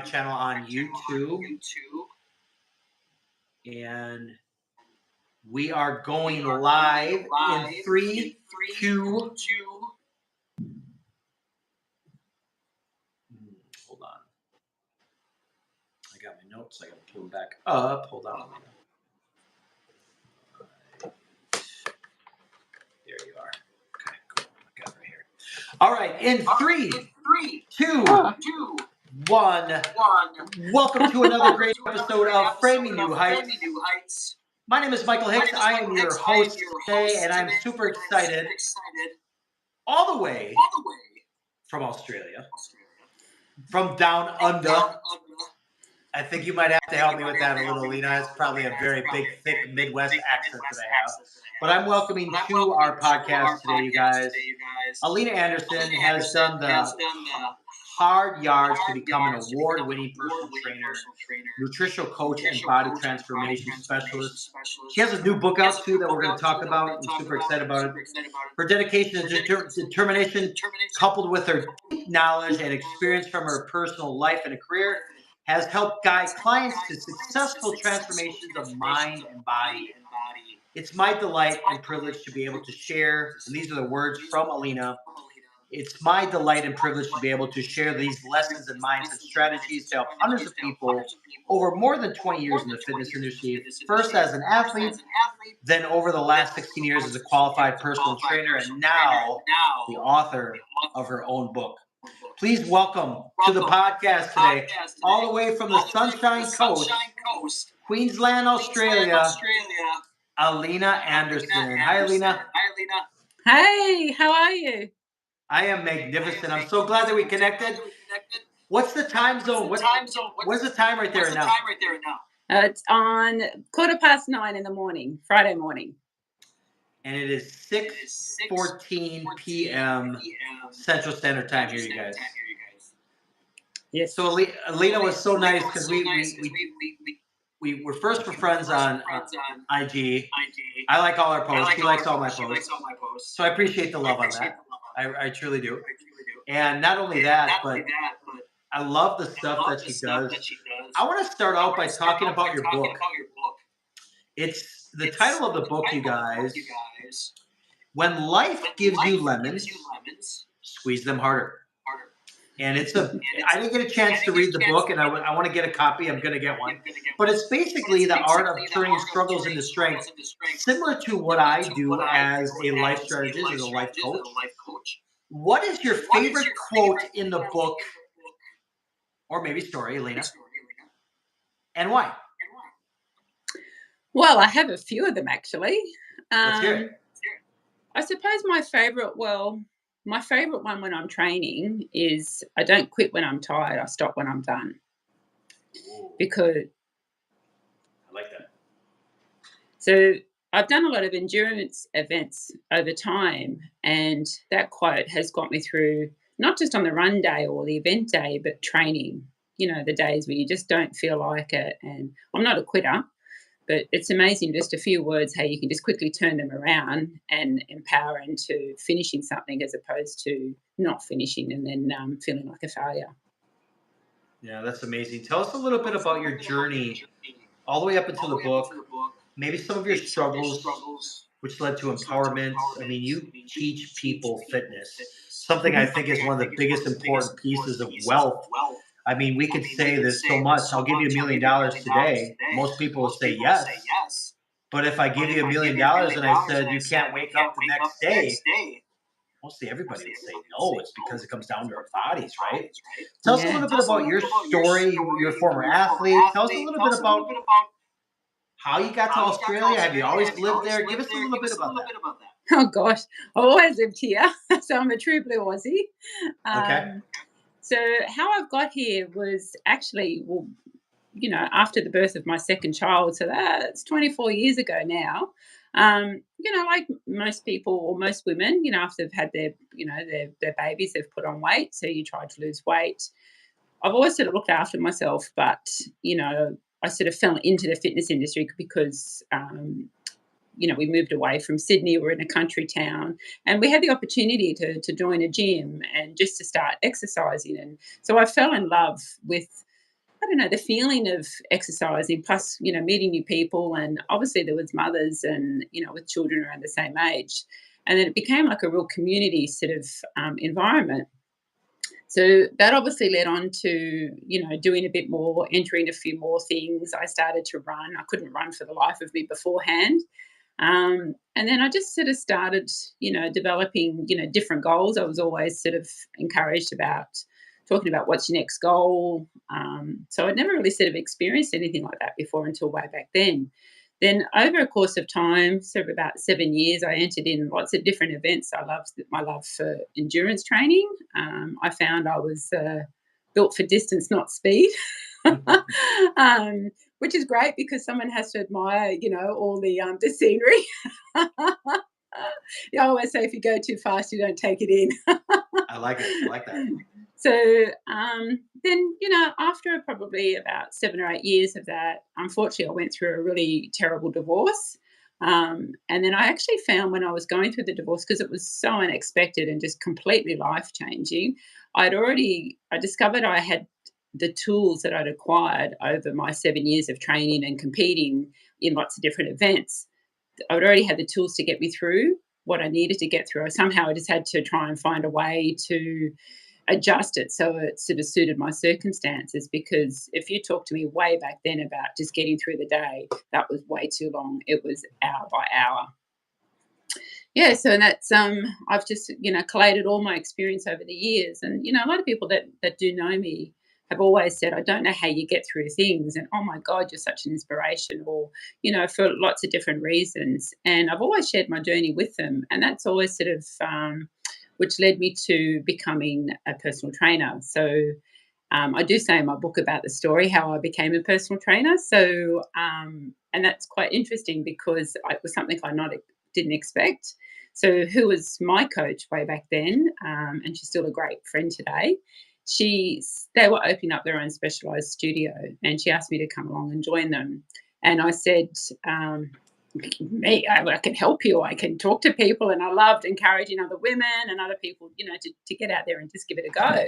channel on YouTube, and we are going live in 3, 2. Hold on. I got my notes. I got to pull them back up. Hold on. There you are. Okay, cool. I got it right here. All right, in 3, 2, 1. Welcome to another great episode of Framing New Heights. My name is Michael Hicks. I am your host today, and I'm super excited. All the way from Australia, from down under. I think you might have to help me with that a little, Alina. It's probably a very big, thick Midwest accent that I have. But I'm welcoming to our podcast today, you guys. Alina Anderson has done the hard yards to become an award-winning personal trainer, nutritional coach, and body transformation specialist. She has a new book out, too, that we're going to talk about. I'm super excited about it. Her dedication and determination, coupled with her deep knowledge and experience from her personal life and a career, has helped guide clients to successful transformations of mind and body. It's my delight and privilege to be able to share, and these are the words from Alina. It's my delight and privilege to be able to share these lessons and mindset strategies to help hundreds of people over more than 20 years in the fitness industry, first as an athlete, then over the last 16 years as a qualified personal trainer, and now the author of her own book. Please welcome to the podcast today, all the way from the Sunshine Coast, Queensland, Australia, Alina Anderson. Hi, Alina. Hey, how are you? I am magnificent. I'm so glad that we connected. What's the time zone? What's the time right there now? It's on 9:15 in the morning, Friday morning. And it is 6:14 p.m. Central Standard Time here, you guys. Yes. So Alina was so nice because we were first for friends on IG. I like all our posts. She likes all my posts. So I appreciate the love on that. I truly do. And not only that, but I love the stuff that she does. I want to start out by talking about your book. It's the title of the book, you guys. When Life Gives You Lemons, Squeeze Them Harder. And I didn't get a chance to read the book, and I want to get a copy. I'm going to get one. But it's basically the art of turning struggles into strength, similar to what I do as a life strategist, as a life coach. What is your favorite quote in the book, or maybe story, Alina? And why? Well, I have a few of them, actually. Let's hear it. I suppose my favorite one when I'm training is I don't quit when I'm tired. I stop when I'm done. Ooh. Because I like that. So I've done a lot of endurance events over time, and that quote has got me through not just on the run day or the event day, but training, the days where you just don't feel like it. And I'm not a quitter, but it's amazing just a few words, how you can just quickly turn them around and empower into finishing something as opposed to not finishing and then feeling like a failure. Yeah, that's amazing. Tell us a little bit about your journey all the way up until the book, maybe some of your struggles, which led to empowerment. I mean, you teach people fitness, something I think is one of the biggest important pieces of wealth. I mean, we could say this so much. I'll give you $1 million today. Most people will say yes. But if I give you $1 million and I said you can't wake up the next day, mostly everybody would say no. It's because it comes down to our bodies, right? Tell us a little bit about your story. You're a former athlete. Tell us a little bit about how you got to Australia. Have you always lived there? Give us a little bit about that. Oh, gosh. I've always lived here, so I'm a true blue Aussie. Okay. So how I've got here was actually, after the birth of my second child. So that's 24 years ago now. Like most people or most women, after they've had their babies, they've put on weight. So you try to lose weight. I've always sort of looked after myself, but, I sort of fell into the fitness industry because, we moved away from Sydney. We're in a country town, and we had the opportunity to join a gym and just to start exercising. And so I fell in love with don't know, the feeling of exercising plus, meeting new people. And obviously there was mothers and, with children around the same age. And then it became like a real community sort of environment. So that obviously led on to, doing a bit more, entering a few more things. I started to run. I couldn't run for the life of me beforehand. And then I just sort of started, developing, different goals. I was always sort of encouraged about talking about what's your next goal. So I'd never really sort of experienced anything like that before until way back then. Then over a course of time, sort of about 7 years, I entered in lots of different events. I loved my love for endurance training. I found I was built for distance, not speed. Which is great because someone has to admire, all the scenery. I always say if you go too fast, you don't take it in. I like it. I like that. So then, after probably about 7 or 8 years of that, unfortunately, I went through a really terrible divorce. And then I actually found when I was going through the divorce, because it was so unexpected and just completely life changing, I discovered I had the tools that I'd acquired over my 7 years of training and competing in lots of different events. I'd already had the tools to get me through what I needed to get through. Somehow I just had to try and find a way to adjust it so it sort of suited my circumstances, because if you talk to me way back then about just getting through the day, that was way too long. It was hour by hour. Yeah, so that's I've just collated all my experience over the years, and a lot of people that do know me have always said, I don't know how you get through things, and oh my God, you're such an inspiration, or for lots of different reasons. And I've always shared my journey with them, and that's always sort of which led me to becoming a personal trainer. So I do say in my book about the story how I became a personal trainer. So and that's quite interesting because it was something didn't expect. So who was my coach way back then, and she's still a great friend today. They were opening up their own specialised studio, and she asked me to come along and join them. And I said, I can help you. I can talk to people, and I loved encouraging other women and other people, to get out there and just give it a go.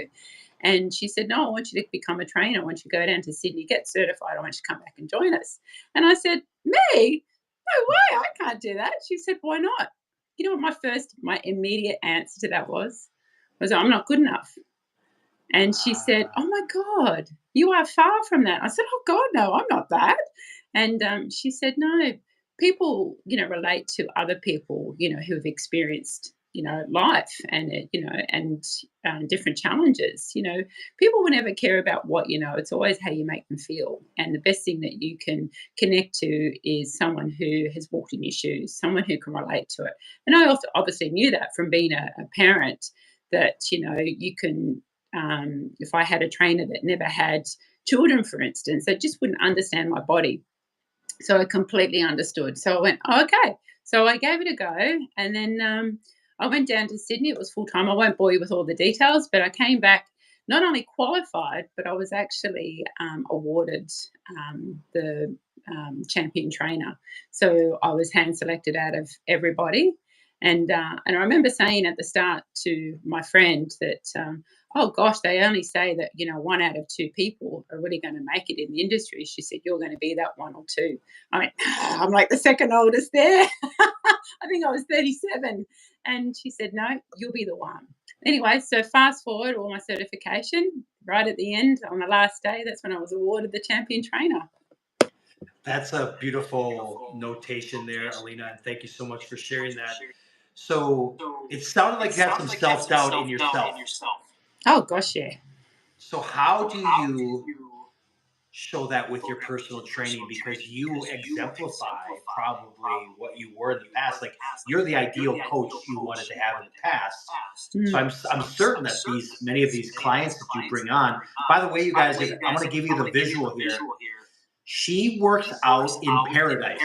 And she said, no, I want you to become a trainer. I want you to go down to Sydney, get certified. I want you to come back and join us. And I said, me? No way, I can't do that. She said, why not? You know what my immediate answer to that was I'm not good enough. And she said, oh my God, you are far from that. I said, oh God, no, I'm not that. And she said, no, people, relate to other people, who have experienced, life and, different challenges. People will never care about what, it's always how you make them feel. And the best thing that you can connect to is someone who has walked in your shoes, someone who can relate to it. And I also obviously knew that from being a parent that, you can, if I had a trainer that never had children, for instance, they just wouldn't understand my body. So I completely understood. So I went, oh, okay. So I gave it a go. And then I went down to Sydney. It was full time. I won't bore you with all the details, but I came back not only qualified, but I was actually awarded the champion trainer. So I was hand selected out of everybody. And I remember saying at the start to my friend that, oh gosh, they only say that 1 out of 2 people are really going to make it in the industry. She said, you're going to be that 1 or 2. I went, I'm like the second oldest there. I think I was 37. And she said, no, you'll be the one. Anyway, so fast forward all my certification, right at the end on the last day, that's when I was awarded the champion trainer. That's a beautiful notation there, Alina, and thank you so much for sharing that. So it sounded like you had some self-doubt in yourself. Oh, gosh, yeah. So how do you show that with your personal training? Because you exemplify probably what you were in the past. Like, you're the ideal coach you wanted to have in the past. So I'm certain that many of these clients that you bring on, by the way, you guys, I'm going to give you the visual here. She works out in paradise.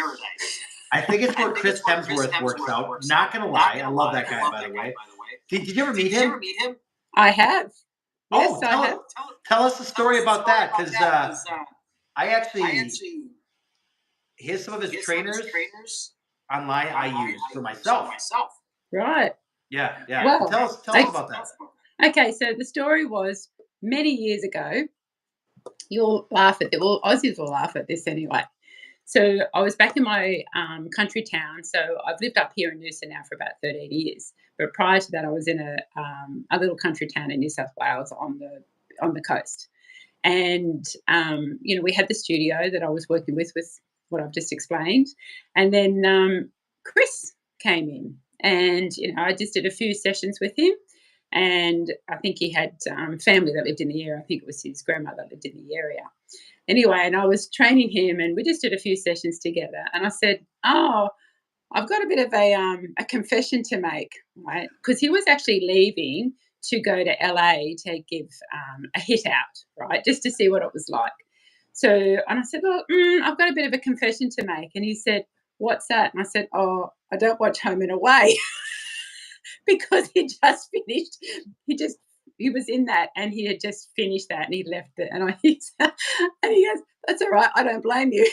I think it's where Chris Hemsworth works out. Not going to lie. I love that guy, by the way. Did you ever meet him? I have. Yes, tell us the story about that, because I actually, some of his trainers online I use for myself. Right. Yeah. Well, tell us about that. Okay, so the story was many years ago. You'll laugh at it. Well, Aussies will laugh at this anyway. So I was back in my country town. So I've lived up here in Noosa now for about 13 years. But prior to that, I was in a little country town in New South Wales on the coast. And we had the studio that I was working with what I've just explained, and then Chris came in, and I just did a few sessions with him, and I think he had family that lived in the area. I think it was his grandmother lived in the area. Anyway, and I was training him, and we just did a few sessions together. And I said, "Oh, I've got a bit of a confession to make," right? Because he was actually leaving to go to LA to give a hit out, right? Just to see what it was like. So, and I said, "Look, I've got a bit of a confession to make." And he said, "What's that?" And I said, "Oh, I don't watch Home and Away." Because he just finished, he was in that, and he had just finished that, and he left it. And and he goes, "That's all right. I don't blame you."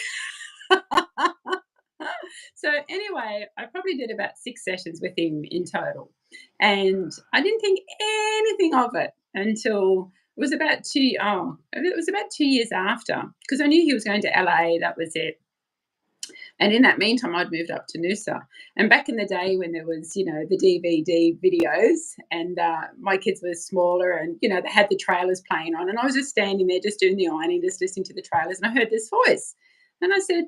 So anyway, I probably did about 6 sessions with him in total, and I didn't think anything of it until it was about 2 years after, because I knew he was going to LA. That was it. And in that meantime, I'd moved up to Noosa. And back in the day when there was, the DVD videos, and my kids were smaller, and, they had the trailers playing on. And I was just standing there, just doing the ironing, just listening to the trailers. And I heard this voice. And I said,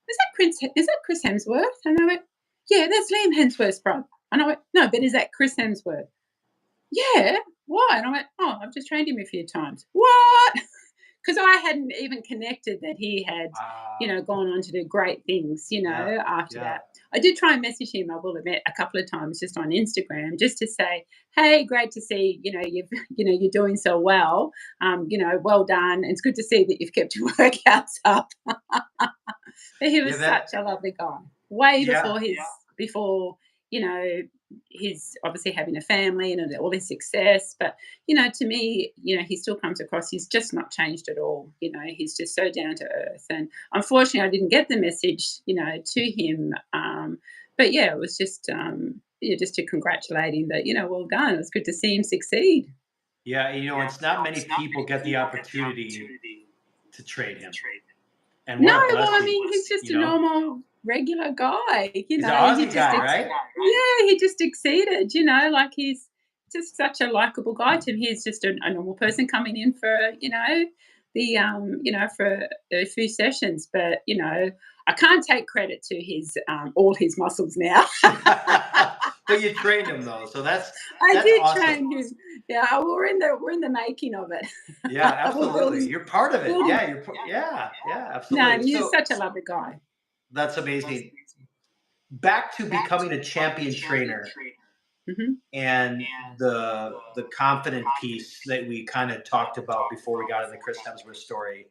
Is that Chris Hemsworth? And I went, "Yeah, that's Liam Hemsworth's brother." And I went, "No, but is that Chris Hemsworth?" "Yeah, why?" And I went, "Oh, I've just trained him a few times." "What?" Because I hadn't even connected that he had, Wow. gone on to do great things, Yeah. after Yeah. that. I did try and message him, I will admit, a couple of times just on Instagram, just to say, "Hey, great to see, you're doing so well. Well done. It's good to see that you've kept your workouts up." But he Yeah. was That. such a lovely guy. Way Yeah. before, you know, his obviously having a family and all his success. But, to me, he still comes across, he's just not changed at all. He's just so down to earth. And unfortunately, I didn't get the message, to him. But yeah, it was just to congratulate him that, well done. It was good to see him succeed. Yeah. It's not many people get the opportunity to trade him, and No, what a well, I blessing. mean, he's just a normal, regular guy. He's an Aussie guy, right? Yeah, he just exceeded. Like he's just such a likable guy to him. He's just a normal person coming in for for a few sessions, but I can't take credit to his all his muscles now. But you trained him though, so that's I that's did awesome. train him. Yeah, we're in the making of it. Yeah, We're absolutely. building. You're part of it. building. Yeah, yeah, yeah, No, absolutely. he's So such a lovely guy. that's amazing. Back to becoming a champion trainer Hmm. and the confident piece that we kind of talked about before we got in the Chris Hemsworth story.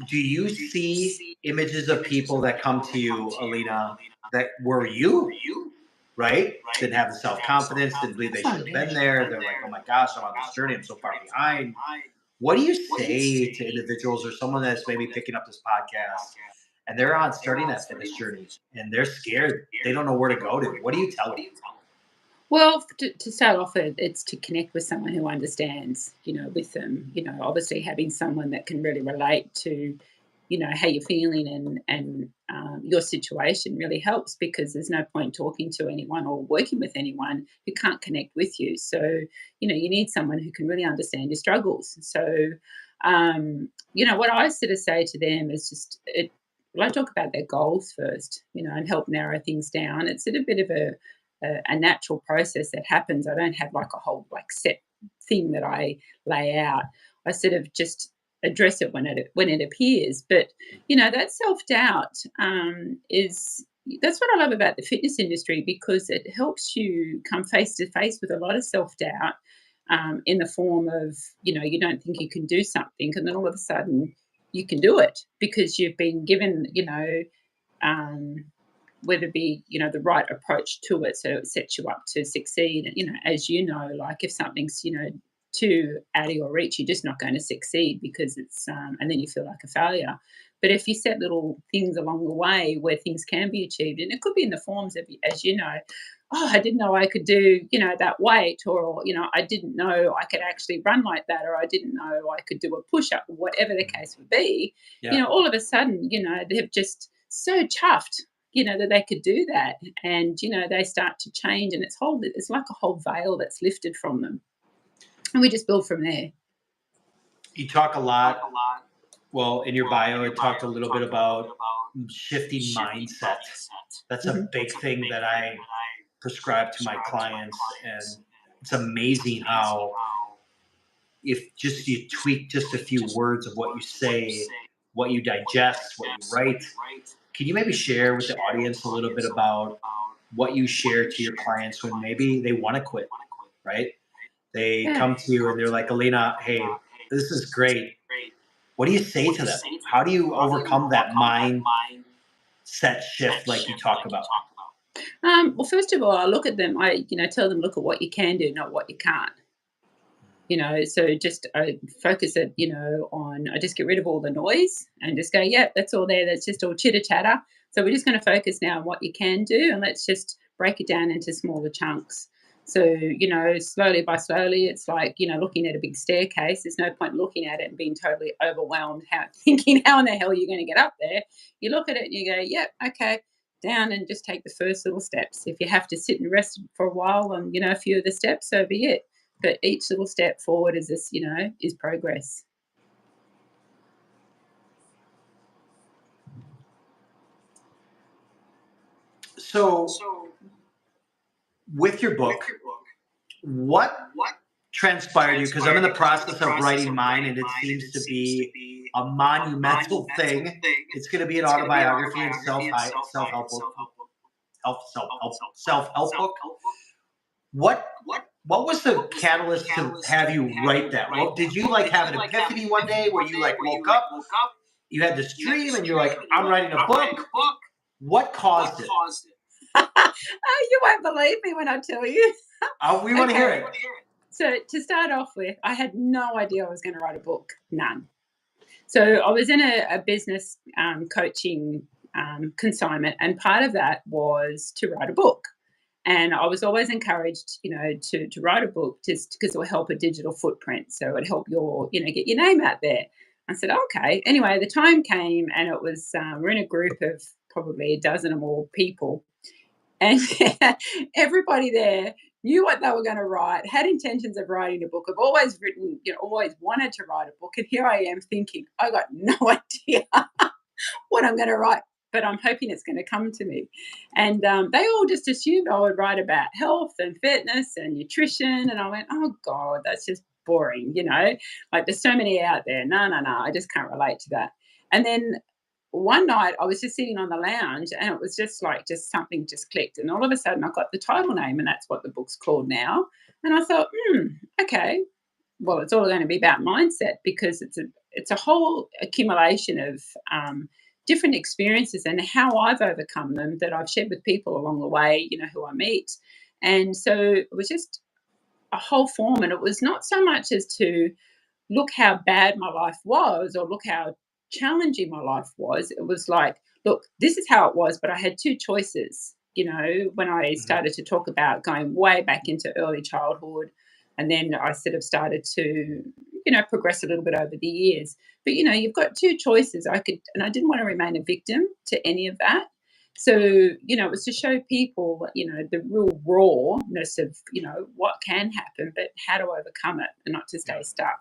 Do you see images of people that come to you, Alina, that were you, right? Didn't have the self confidence, didn't believe they Oh should have yeah. been there. They're like, oh my gosh, I'm on this journey, I'm so far behind. What do you say to individuals or someone that's maybe picking up this podcast and they're on starting that fitness journey and they're scared, they don't know where to go to? What do you tell them? Well, to start off, it's to connect with someone who understands, with them. Obviously having someone that can really relate to, how you're feeling and your situation really helps, because there's no point talking to anyone or working with anyone who can't connect with you. So, you need someone who can really understand your struggles. So, what I sort of say to them is well, I talk about their goals first, and help narrow things down. It's a bit of a natural process that happens. I don't have like a whole like set thing that I lay out. I sort of just address it when it appears. But that self doubt is that's what I love about the fitness industry, because it helps you come face to face with a lot of self doubt, in the form of you don't think you can do something, and then all of a sudden you can do it because you've been given um, whether it be the right approach to it, so it sets you up to succeed. As like if something's too out of your reach, you're just not going to succeed, because it's and then you feel like a failure. But if you set little things along the way where things can be achieved, and it could be in the forms of, as oh, I didn't know I could do, that weight, or, I didn't know I could actually run like that, or I didn't know I could do a push up, whatever the case would be, Yeah. all of a sudden, they're just so chuffed, that they could do that. And, they start to change, and it's like a whole veil that's lifted from them. And we just build from there. You talk a lot. Well, in your bio, it talked a little bit about shifting mindset. That's a big thing that I prescribe to my clients, and it's amazing how if just you tweak just a few words of what you say, what you digest, what you write. Can you maybe share with the audience a little bit about what you share to your clients when maybe they want to quit, right? They come to you and they're like, Alina, hey, this is great. What do you say to them? How do you overcome that mindset shift like you talk about? Well, first of all, I look at them. I, tell them, look at what you can do, not what you can't. So just I focus it, on, I just get rid of all the noise and just go, yeah, that's all there. That's just all chitter chatter. So we're just going to focus now on what you can do, and let's just break it down into smaller chunks. So, slowly by slowly, it's like, looking at a big staircase. There's no point looking at it and being totally overwhelmed, thinking, how in the hell are you going to get up there? You look at it and you go, yep, okay, down, and just take the first little steps. If you have to sit and rest for a while on, a few of the steps, so be it. But each little step forward is this, is progress. So with your book, what transpired you? Because I'm in the process of writing mine, and it seems to be a monumental thing. It's going to be an autobiography and self-help book. What was the catalyst to have you write that? Well, did you have an epiphany one day where you woke up, you had this dream, and you're like, I'm writing a book? What caused it? You won't believe me when I tell you. We want to hear it. So to start off with, I had no idea I was going to write a book. None. So I was in a business coaching consignment, and part of that was to write a book. And I was always encouraged, to write a book just because it will help a digital footprint. So it would help your, get your name out there. I said, okay. Anyway, the time came, and it was, we're in a group of probably a dozen or more people. And everybody there knew what they were going to write, had intentions of writing a book. I've always written, always wanted to write a book. And here I am thinking, I got no idea what I'm going to write, but I'm hoping it's going to come to me. And they all just assumed I would write about health and fitness and nutrition. And I went, oh, God, that's just boring, there's so many out there. No, I just can't relate to that. And then one night I was just sitting on the lounge, and it was just something just clicked. And all of a sudden I got the title name, and that's what the book's called now. And I thought, okay, well, it's all going to be about mindset, because it's a whole accumulation of different experiences and how I've overcome them that I've shared with people along the way, who I meet. And so it was just a whole form. And it was not so much as to look how bad my life was or look how challenging my life was. It was like, look, this is how it was, but I had two choices, when I started to talk about going way back into early childhood. And then I sort of started to, progress a little bit over the years. But, you've got two choices. And I didn't want to remain a victim to any of that. So, it was to show people, the real rawness of, what can happen, but how to overcome it and not to stay stuck.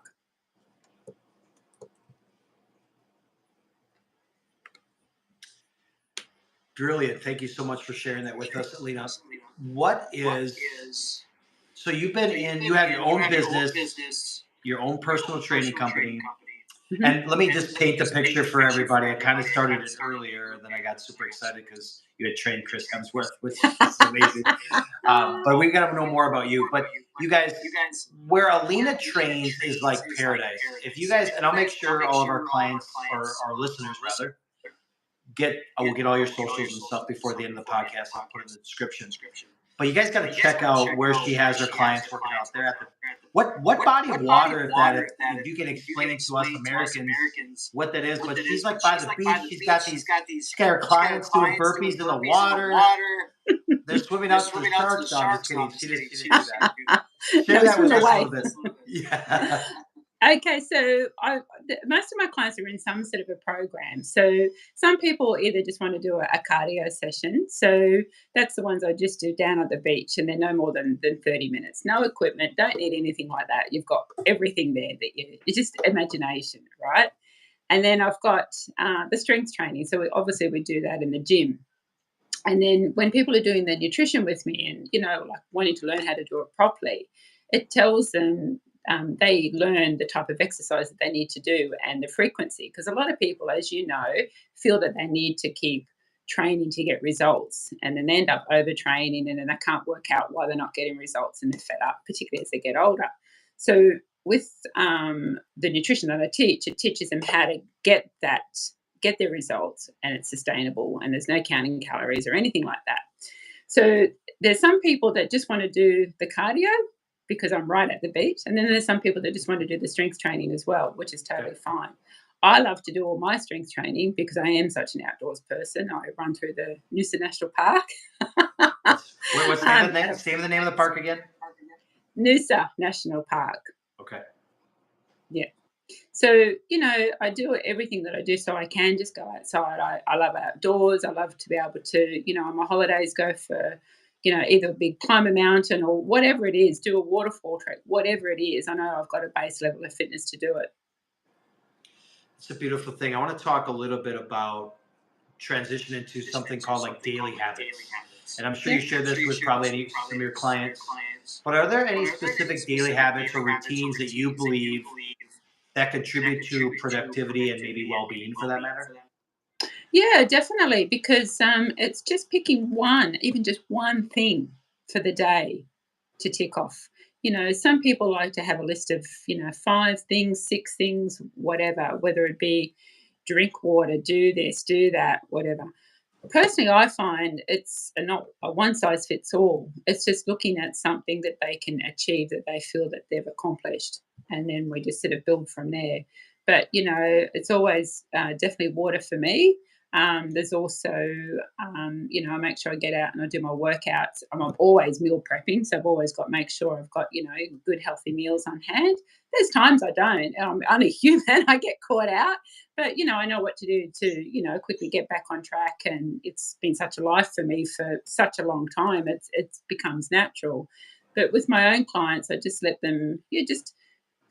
Brilliant. Thank you so much for sharing that with us, Alina. So you have your own business, your own personal training company. Mm-hmm. And let me just paint the picture for everybody. I kind of started it earlier, and then I got super excited because you had trained Chris Hemsworth, which is amazing. But we got to know more about you. But you guys, where Alina trains is like paradise. If you guys, and I'll make sure all of our clients, or our listeners rather, I will get all your socials and stuff before the end of the podcast. I'll put it in the description. But you guys got to check out where she has her clients working out there. What body of water is that? If you can explain it to us Americans what that is. But she's like by the beach. She's got her clients doing burpees in the water. They're swimming out to the sharks. No, I'm just kidding. She didn't do that. Share No, that with swim us a away. little bit. Yeah. Okay, so most of my clients are in some sort of a program. So some people either just want to do a cardio session. So that's the ones I just do down at the beach, and they're no more than 30 minutes. No equipment, don't need anything like that. You've got everything there that it's just imagination, right? And then I've got the strength training. So we do that in the gym. And then when people are doing the nutrition with me and, like wanting to learn how to do it properly, it tells them they learn the type of exercise that they need to do and the frequency. Because a lot of people, as you know, feel that they need to keep training to get results. And then they end up overtraining and then they can't work out why they're not getting results and they're fed up, particularly as they get older. So with the nutrition that I teach, it teaches them how to get their results, and it's sustainable and there's no counting calories or anything like that. So there's some people that just want to do the cardio because I'm right at the beach, and then there's some people that just want to do the strength training as well, which is totally fine. I love to do all my strength training because I am such an outdoors person. I run through the Noosa National Park. What's the name of the name of the park again? Noosa National Park. Okay. Yeah. So, I do everything that I do so I can just go outside. I love outdoors. I love to be able to, on my holidays go for, either a big climb a mountain or whatever it is, do a waterfall trek, whatever it is. I know I've got a base level of fitness to do it. It's a beautiful thing. I want to talk a little bit about transition into something called like daily habits. And I'm sure you share this with probably some of your clients. But are there any specific daily habits or routines that you believe that contribute to productivity and maybe well-being for that matter? Yeah, definitely, because it's just picking even just one thing for the day to tick off. Some people like to have a list of, 5 things, 6 things, whatever, whether it be drink water, do this, do that, whatever. Personally, I find it's not a one size fits all. It's just looking at something that they can achieve that they feel that they've accomplished. And then we just sort of build from there. But, it's always definitely water for me. There's also, I make sure I get out and I do my workouts. I'm always meal prepping, so I've always got make sure I've got good healthy meals on hand. There's times I don't. I'm only human. I get caught out, but I know what to do to quickly get back on track. And it's been such a life for me for such a long time. It becomes natural. But with my own clients, I just let them just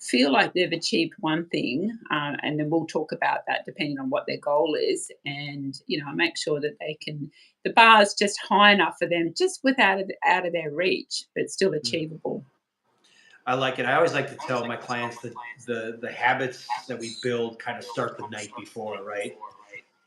feel like they've achieved one thing, and then we'll talk about that depending on what their goal is. And I make sure that the bar's just high enough for them, just without it out of their reach, but still achievable. I like it. I always like to tell my clients that the habits that we build kind of start the night before, right?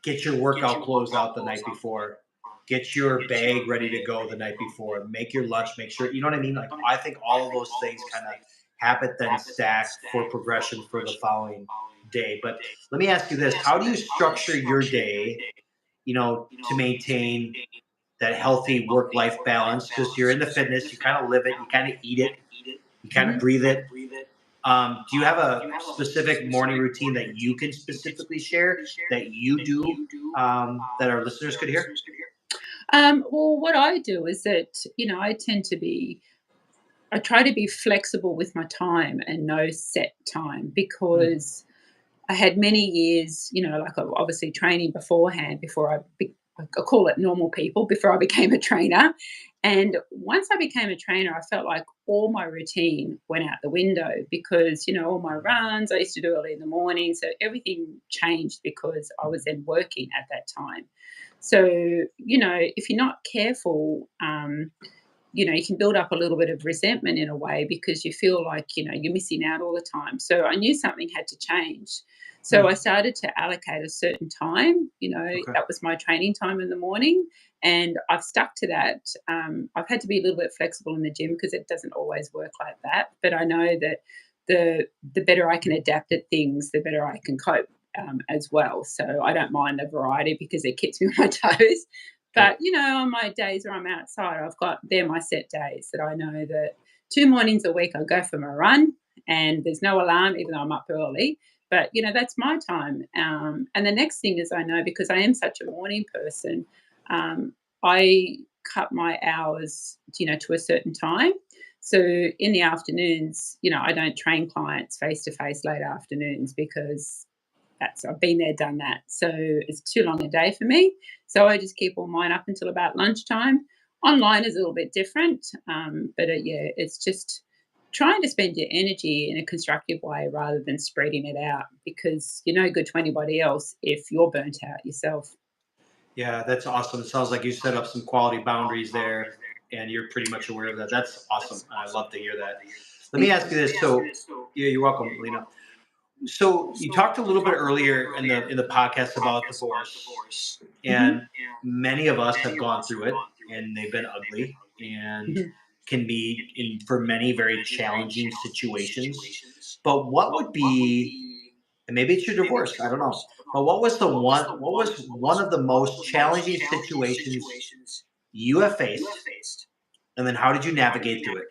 Get your workout clothes out the night before. Get your bag ready to go the night before. Make your lunch. Make sure, you know what I mean? Like, I think all of those things kind of habit then stack for progression for the following day. But let me ask you this. How do you structure your day, to maintain that healthy work-life balance? Because you're into fitness, you kind of live it, you kind of eat it, you kind of breathe it. Do you have a specific morning routine that you can specifically share that you do, that our listeners could hear? Well, what I do is that, I try to be flexible with my time and no set time because I had many years, like obviously training beforehand before I call it normal people, before I became a trainer. And once I became a trainer, I felt like all my routine went out the window because, all my runs I used to do early in the morning. So everything changed because I was then working at that time. So, if you're not careful, you can build up a little bit of resentment in a way because you feel like, you're missing out all the time. So I knew something had to change. So I started to allocate a certain time, Okay. that was my training time in the morning. And I've stuck to that. I've had to be a little bit flexible in the gym because it doesn't always work like that. But I know that the better I can adapt at things, the better I can cope as well. So I don't mind the variety because it keeps me on my toes. But, on my days where I'm outside, they're my set days that I know that 2 mornings a week I go for my run and there's no alarm, even though I'm up early. But, that's my time. And the next thing is I know because I am such a morning person, I cut my hours, to a certain time. So in the afternoons, I don't train clients face to face late afternoons because I've been there, done that. So it's too long a day for me. So I just keep all mine up until about lunchtime. Online is a little bit different, but yeah, it's just trying to spend your energy in a constructive way rather than spreading it out, because you're no good to anybody else if you're burnt out yourself. Yeah, that's awesome. It sounds like you set up some quality boundaries there, and you're pretty much aware of that. That's awesome. I love to hear that. Let me ask you this. So, yeah, you're welcome, Lena. So you talked a little bit earlier in the podcast about divorce, Mhm. and many of us have gone through it, and they've been ugly, and Mhm. can be in for many very challenging situations. But what would be, and maybe it's your divorce, I don't know. But what was one of the most challenging situations you have faced, and then how did you navigate through it?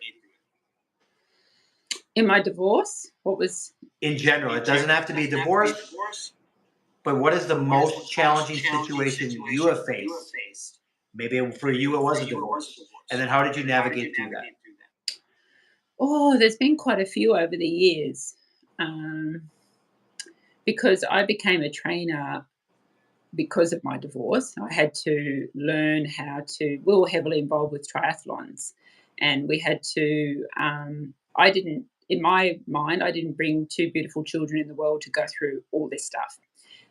In my divorce, what was In general, it doesn't have to be divorce, but what is the most challenging situation you have faced? Maybe for you it was a divorce. And then how did you navigate through that? oh, there's been quite a few over the years, um, because I became a trainer because of my divorce. I had to learn how to. We were heavily involved with triathlons, and we had to. I didn't, in my mind, I didn't bring two beautiful children in the world to go through all this stuff.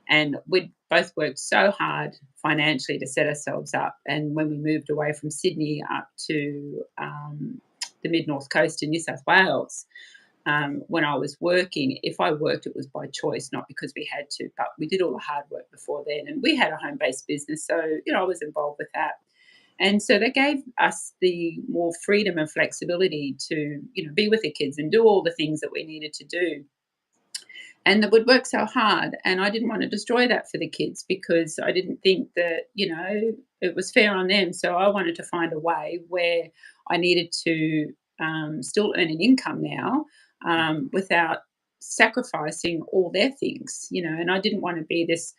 And we'd both worked so hard financially to set ourselves up. And when we moved away from Sydney up to the mid north coast in New South Wales, when I was working, if I worked, it was by choice, not because we had to, but we did all the hard work before then. And we had a home based business. So, I was involved with that. And so that gave us the more freedom and flexibility to, be with the kids and do all the things that we needed to do. And that would work so hard. And I didn't want to destroy that for the kids because I didn't think that, it was fair on them. So I wanted to find a way where I needed to still earn an income now, without sacrificing all their things, and I didn't want to be this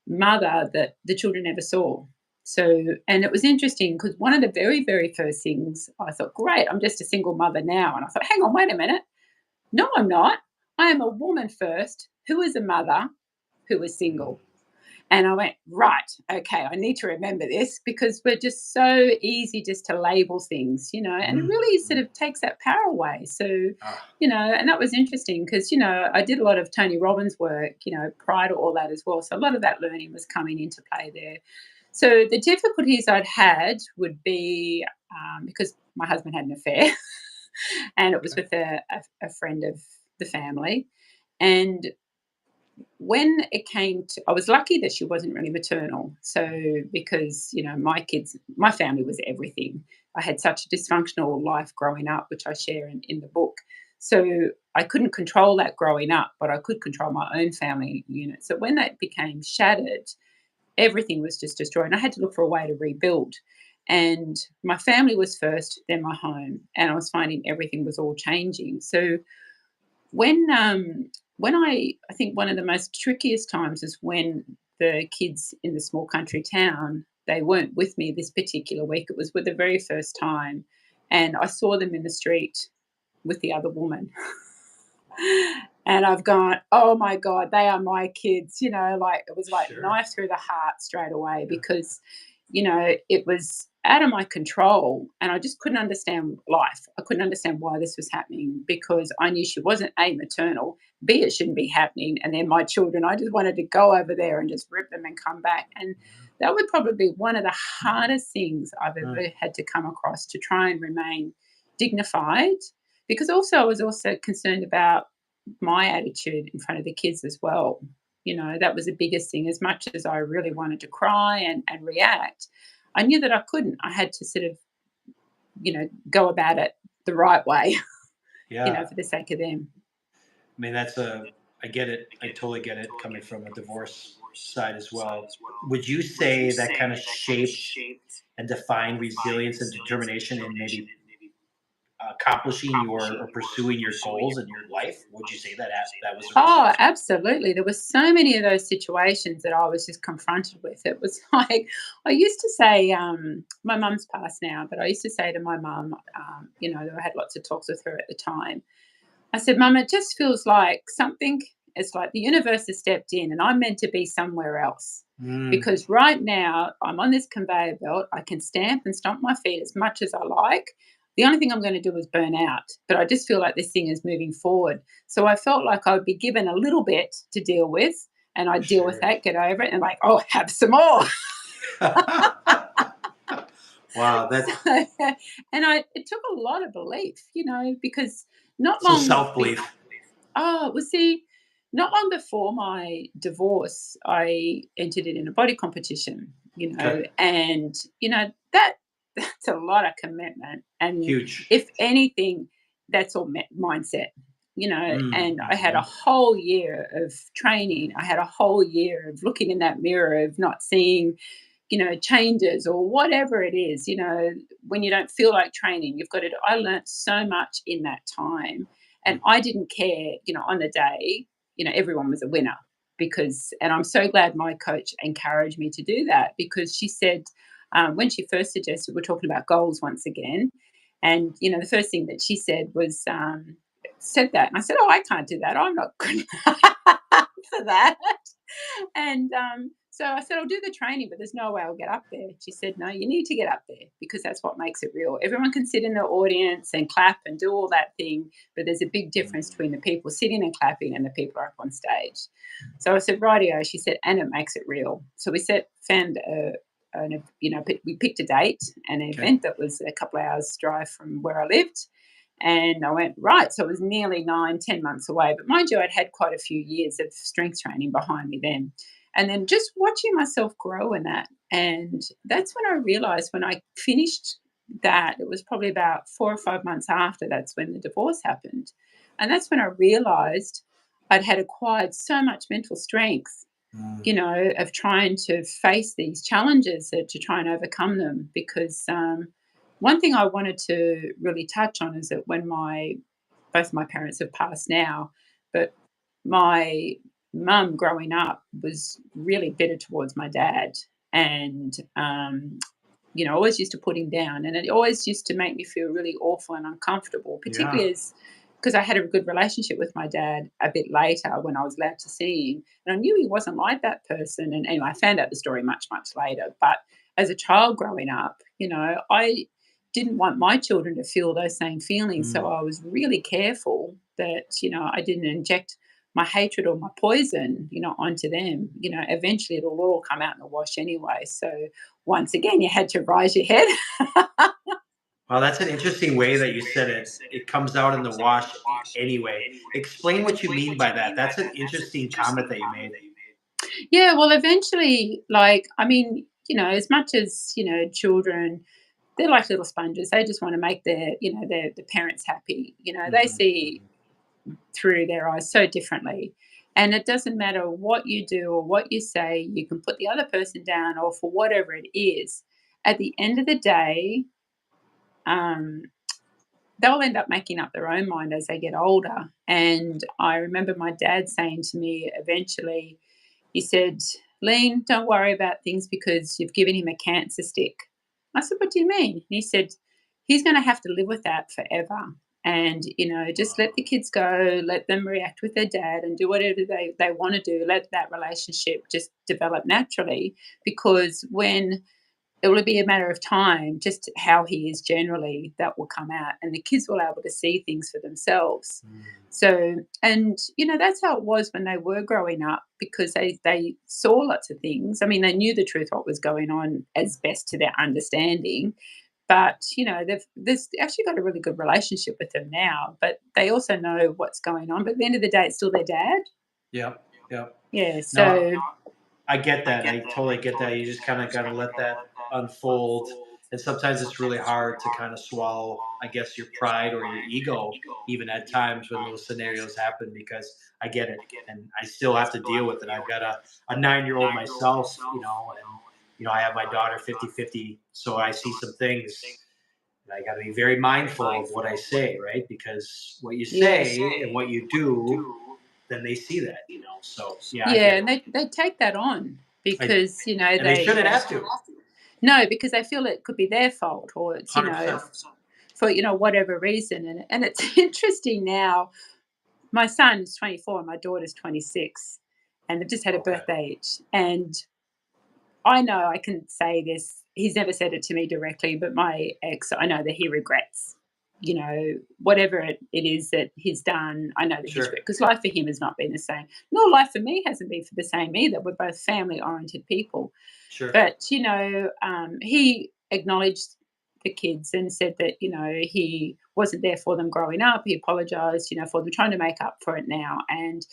mother that the children never saw. So, and it was interesting because one of the very, very first things I thought, great, I'm just a single mother now. And I thought, hang on, wait a minute. No, I'm not. I am a woman first who is a mother who is single. And I went, right, okay, I need to remember this because we're just so easy just to label things, and it Mhm. really sort of takes that power away. So, Ah, and that was interesting because, I did a lot of Tony Robbins work, prior to all that as well. So a lot of that learning was coming into play there. So the difficulties I'd had would be because my husband had an affair and it was okay. with a friend of the family. And when it came to, I was lucky that she wasn't really maternal. So, because, my family was everything. I had such a dysfunctional life growing up, which I share in the book. So, I couldn't control that growing up, but I could control my own family unit. So, when that became shattered, everything was just destroyed. And I had to look for a way to rebuild. And my family was first, then my home. And I was finding everything was all changing. So, when I think one of the most trickiest times is when the kids in the small country town, they weren't with me this particular week. It was with the very first time, and I saw them in the street with the other woman. And I've gone, "Oh my god, they are my kids," like, it was like Sure. knife through the heart straight away Yeah. because, it was out of my control, and I just couldn't understand life. I couldn't understand why this was happening because I knew she wasn't A, maternal, B, it shouldn't be happening, and then my children, I just wanted to go over there and just rip them and come back, and that would probably be one of the hardest things I've Mm. ever had to come across to try and remain dignified, because also I was also concerned about my attitude in front of the kids as well. That was the biggest thing. As much as I really wanted to cry and react, I knew that I couldn't. I had to sort of, go about it the right way, Yeah. for the sake of them. I mean, I get it. I totally get it coming from a divorce side as well. Would you say that kind of shaped and defined resilience and determination in maybe accomplishing or pursuing your goals in your life? Would you say that that was the reason? Oh, absolutely. There were so many of those situations that I was just confronted with. It was like I used to say, my mum's passed now, but I used to say to my mum, I had lots of talks with her at the time. I said, Mum, it just feels like something, it's like the universe has stepped in and I'm meant to be somewhere else. Mm, Because right now I'm on this conveyor belt. I can stamp and stomp my feet as much as I like. The only thing I'm going to do is burn out. But I just feel like this thing is moving forward. So I felt like I would be given a little bit to deal with, and for I'd deal with sure. that, get over it, and like, oh, have some more. Wow, So, that's and it took a lot of belief, because not so long self belief. Oh, well, see, not long before my divorce, I entered it in a body competition, Okay, and that that's a lot of commitment. And huge. if anything, that's all mindset, Mm, And I had a mhm. whole year of training. I had a whole year of looking in that mirror of not seeing, changes or whatever it is, when you don't feel like training, you've got to. I learned so much in that time, and I didn't care, on the day, everyone was a winner and I'm so glad my coach encouraged me to do that because she said, when she first suggested, we're talking about goals once again. And, the first thing that she said was, said that. And I said, oh, I can't do that. I'm not good for that. And so I said, I'll do the training, but there's no way I'll get up there. She said, no, you need to get up there because that's what makes it real. Everyone can sit in the audience and clap and do all that thing, but there's a big difference between the people sitting and clapping and the people up on stage. So I said, rightio. She said, and it makes it real. So we we picked a date, an Okay. event that was a couple of hours drive from where I lived. And I went, right. So it was nearly 9, 10 months away. But mind you, I'd had quite a few years of strength training behind me then. And then just watching myself grow in that. And that's when I realized when I finished that, it was probably about 4 or 5 months after that's when the divorce happened. And that's when I realized I'd had acquired so much mental strength, Mm, of trying to face these challenges to try and overcome them. Because one thing I wanted to really touch on is that when both my parents have passed now, but my mum growing up was really bitter towards my dad, and always used to put him down, and it always used to make me feel really awful and uncomfortable, yeah. particularly as because I had a good relationship with my dad a bit later when I was allowed to see him, and I knew he wasn't like that person. And anyway, I found out the story much, much later. But as a child growing up, I didn't want my children to feel those same feelings. So Mm. I was really careful that, I didn't inject my hatred or my poison, onto them. Eventually it'll all come out in the wash anyway. So once again, you had to rise your head. Well, that's an interesting way that you said it. It comes out in the wash anyway. Explain what you mean by that. That's an interesting comment that you made. Yeah, well, eventually, like, I mean, as much as, children, they're like little sponges. They just want to make their parents happy. They Mhm, see mhm. through their eyes so differently. And it doesn't matter what you do or what you say, you can put the other person down or for whatever it is. At the end of the day, um, they'll end up making up their own mind as they get older. And I remember my dad saying to me eventually, he said, Lean, don't worry about things because you've given him a cancer stick. I said, what do you mean? And he said, he's going to have to live with that forever. And, just let the kids go, let them react with their dad and do whatever they want to do. Let that relationship just develop naturally because when it will be a matter of time, just how he is generally, that will come out, and the kids will be able to see things for themselves. Mm. So, and that's how it was when they were growing up because they saw lots of things. I mean, they knew the truth, what was going on, as best to their understanding. But they've actually got a really good relationship with them now. But they also know what's going on. But at the end of the day, it's still their dad. Yep, yep. Yeah. No, So I get that. I totally get that. You just kind of got to let that unfold. And sometimes it's really hard to kind of swallow, I guess, your pride or your ego, even at times when those scenarios happen, because I get it. And I still have to deal with it. I've got a 9-year-old myself, and, I have my daughter 50-50. So I see some things I got to be very mindful of what I say, right? Because what you Yes. say and what you do, then they see that, So yeah, I Yeah, get it. and they take that on I, because, and they shouldn't have to. no, because they feel it could be their fault, or it's, 100%. for, whatever reason. And it's interesting now. My son is 24 and my daughter's 26, and they've just had a Okay. birthday each. And I know I can say this. He's never said it to me directly, but my ex, I know that he regrets, whatever it is that he's done. I know that he's Sure. regret, because life for him has not been the same. Nor life for me hasn't been for the same either. We're both family oriented people. Sure. But, he acknowledged the kids and said that, he wasn't there for them growing up. He apologized, for them, trying to make up for it now. And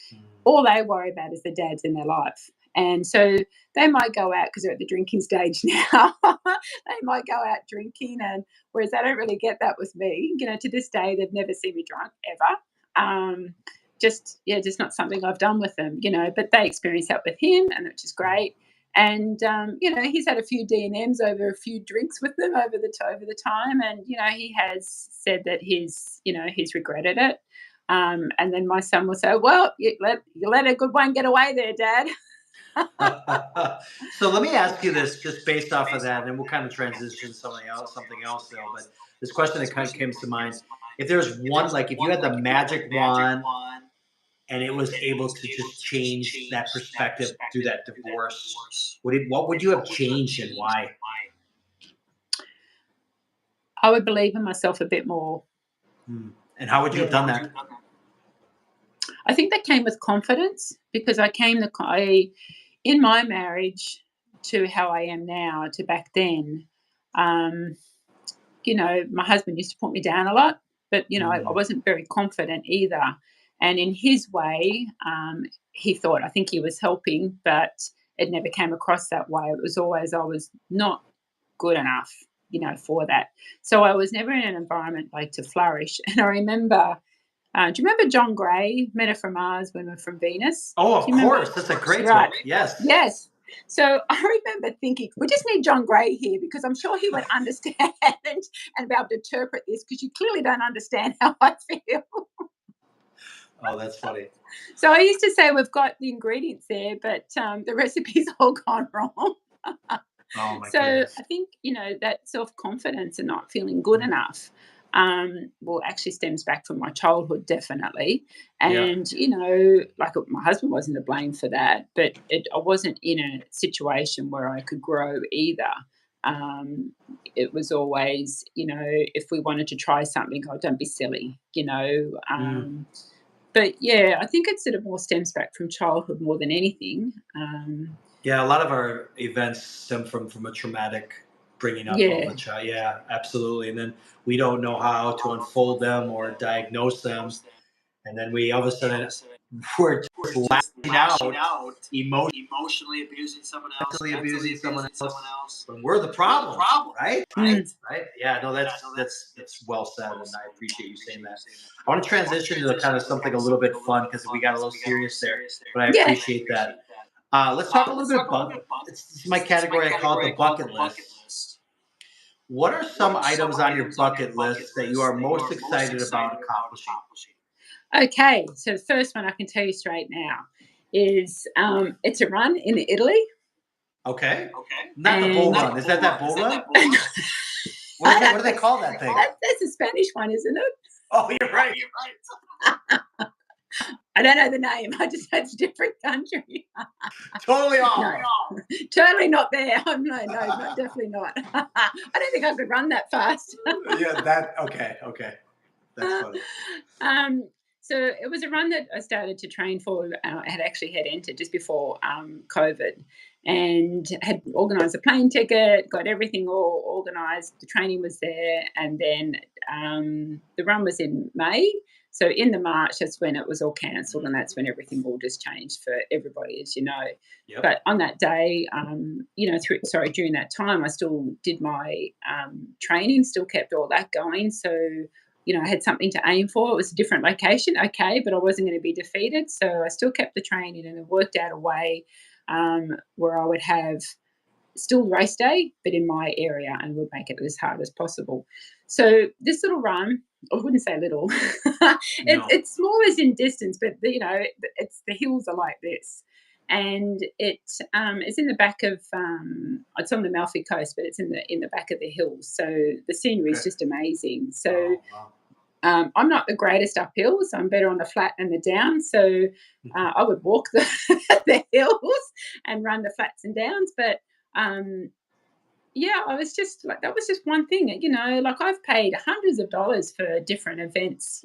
all they worry about is the dads in their life. And so they might go out because they're at the drinking stage now. They might go out drinking, and whereas they don't really get that with me. To this day, they've never seen me drunk ever. Just not something I've done with them. But they experience that with him, and which is great. And he's had a few D&Ms over a few drinks with them over the time, and he has said that he's regretted it. And then my son will say, "Well, you let a good one get away there, Dad." So let me ask you this, just based off of that, and then we'll kind of transition to something else, though. But this question that kind of came to mind: if there's one, like if you had the magic wand and it was able to just change that perspective through that divorce, what would you have changed and why? I would believe in myself a bit more. And how would you have done that? I think that came with confidence, because in my marriage to how I am now to back then, my husband used to put me down a lot, but I wasn't very confident either. And in his way, he thought, I think he was helping, but it never came across that way. It was always I was not good enough, for that. So I was never in an environment like to flourish. And I remember, do you remember John Gray, Men Are From Mars, Women Are From Venus? Oh, of Do you remember? course. That's a great Right. book. Yes. Yes. So I remember thinking, we just need John Gray here, because I'm sure he would understand and be able to interpret this, because you clearly don't understand how I feel. Oh, that's funny. So I used to say, we've got the ingredients there, but the recipe's all gone wrong. Oh, my So goodness. I think, that self-confidence and not feeling good enough, actually stems back from my childhood, definitely. And, like my husband wasn't to blame for that, but I wasn't in a situation where I could grow either. It was always, if we wanted to try something, oh, don't be silly, But yeah, I think it sort of more stems back from childhood more than anything. Yeah, a lot of our events stem from a traumatic bringing up of Yeah. a child. Yeah, absolutely. And then we don't know how to unfold them or diagnose them. And then we all of a sudden we're just lashing out, Emotionally abusing someone else, mentally abusing someone else else. when we're the problem, right? Mm. Right? Yeah, no, that's well said, and I appreciate you saying that. I want to transition to kind of something a little bit fun because we got a little serious there, but I Yeah. appreciate that. Let's talk a little bit about this is my category. I call it the bucket list. What are some items on your bucket list that you are most excited about accomplishing? Okay, so the first one I can tell you straight now is it's a run in Italy. Okay, not the bull run. Is that bull run? What is that? What do they call that thing? That's a Spanish one, isn't it? Oh, you're right. I don't know the name. I just know it's a different country. Totally off. No, totally not there. No, definitely not. I don't think I could run that fast. Yeah, okay. That's funny. So it was a run that I started to train for. I had entered just before COVID, and had organised a plane ticket, got everything all organised. The training was there, and then the run was in May. So in the March, that's when it was all cancelled, and that's when everything all just changed for everybody, as you know. Yep. But on that day, during that time, I still did my training, still kept all that going. So, I had something to aim for. It was a different location, okay, but I wasn't going to be defeated. So I still kept the training, and it worked out a way where I would have still race day, but in my area, and would make it as hard as possible. So this little run, I wouldn't say little, No. it's small as in distance, but it's the hills are like this, and it's in the back of it's on the Malfi coast, but it's in the back of the hills. So the scenery is Okay. just amazing. So Oh, wow. I'm not the greatest up hills. I'm better on the flat and the down. So I would walk the hills and run the flats and downs, but. Yeah, I was just like, that was just one thing, like I've paid hundreds of dollars for different events,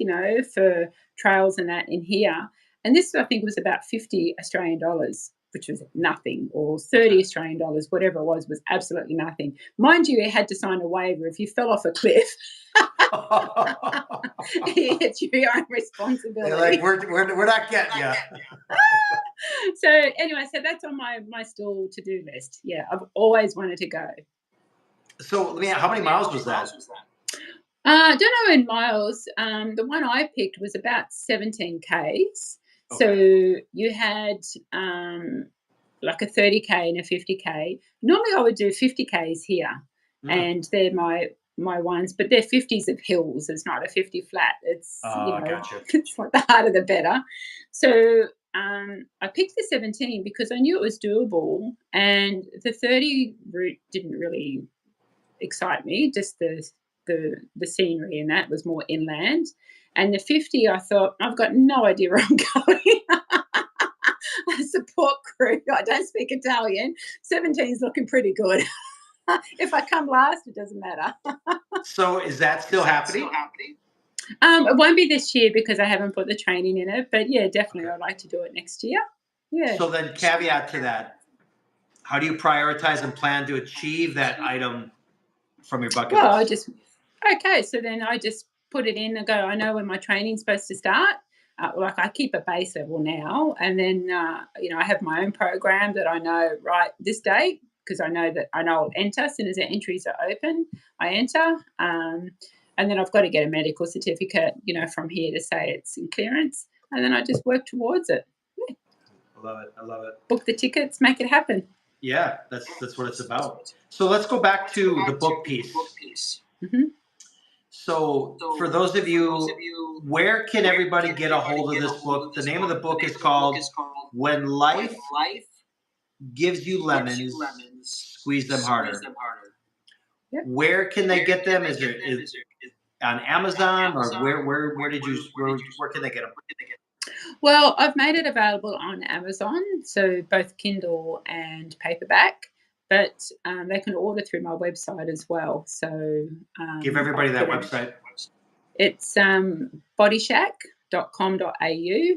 for trails and that in here. And this, I think, was about 50 Australian dollars, which was nothing, or 30 Australian dollars, whatever it was absolutely nothing. Mind you, you had to sign a waiver if you fell off a cliff. It's your own responsibility. They're like, we're not getting you. So anyway, so that's on my still to-do list. Yeah, I've always wanted to go. So, how many miles was that? I don't know in miles. The one I picked was about 17 Ks. So you had like a 30K and a 50K. Normally I would do 50Ks here, and they're my ones, but they're 50s of hills. It's not a 50 flat. It's gotcha. It's like the harder the better. So I picked the 17 because I knew it was doable, and the 30 route didn't really excite me. Just the scenery, and that was more inland. And the 50, I thought, I've got no idea where I'm going. Support crew. I don't speak Italian. 17 is looking pretty good. If I come last, it doesn't matter. So is that still happening? It won't be this year because I haven't put the training in it. But yeah, definitely, I'd like to do it next year. Yeah. So then, caveat to that, how do you prioritize and plan to achieve that item from your bucket list? So then I just put it in and go, I know when my training's supposed to start. Like I keep a base level now, and then I have my own program that I know this date, because I know I'll enter as soon as the entries are open. I enter, and then I've got to get a medical certificate, from here to say it's in clearance, and then I just work towards it. Yeah. I love it. Book the tickets, make it happen. Yeah, that's what it's about. So let's go back to the book piece. Mm-hmm. So for those of you, where can everybody get a hold of this book? The name of the book is called When Life Gives You Lemons, Squeeze Them Harder. Yep. Where can they get them? Is it on Amazon, or where can they get them? Well, I've made it available on Amazon, so both Kindle and paperback, but they can order through my website as well. So give everybody that website. It's bodyshack.com.au,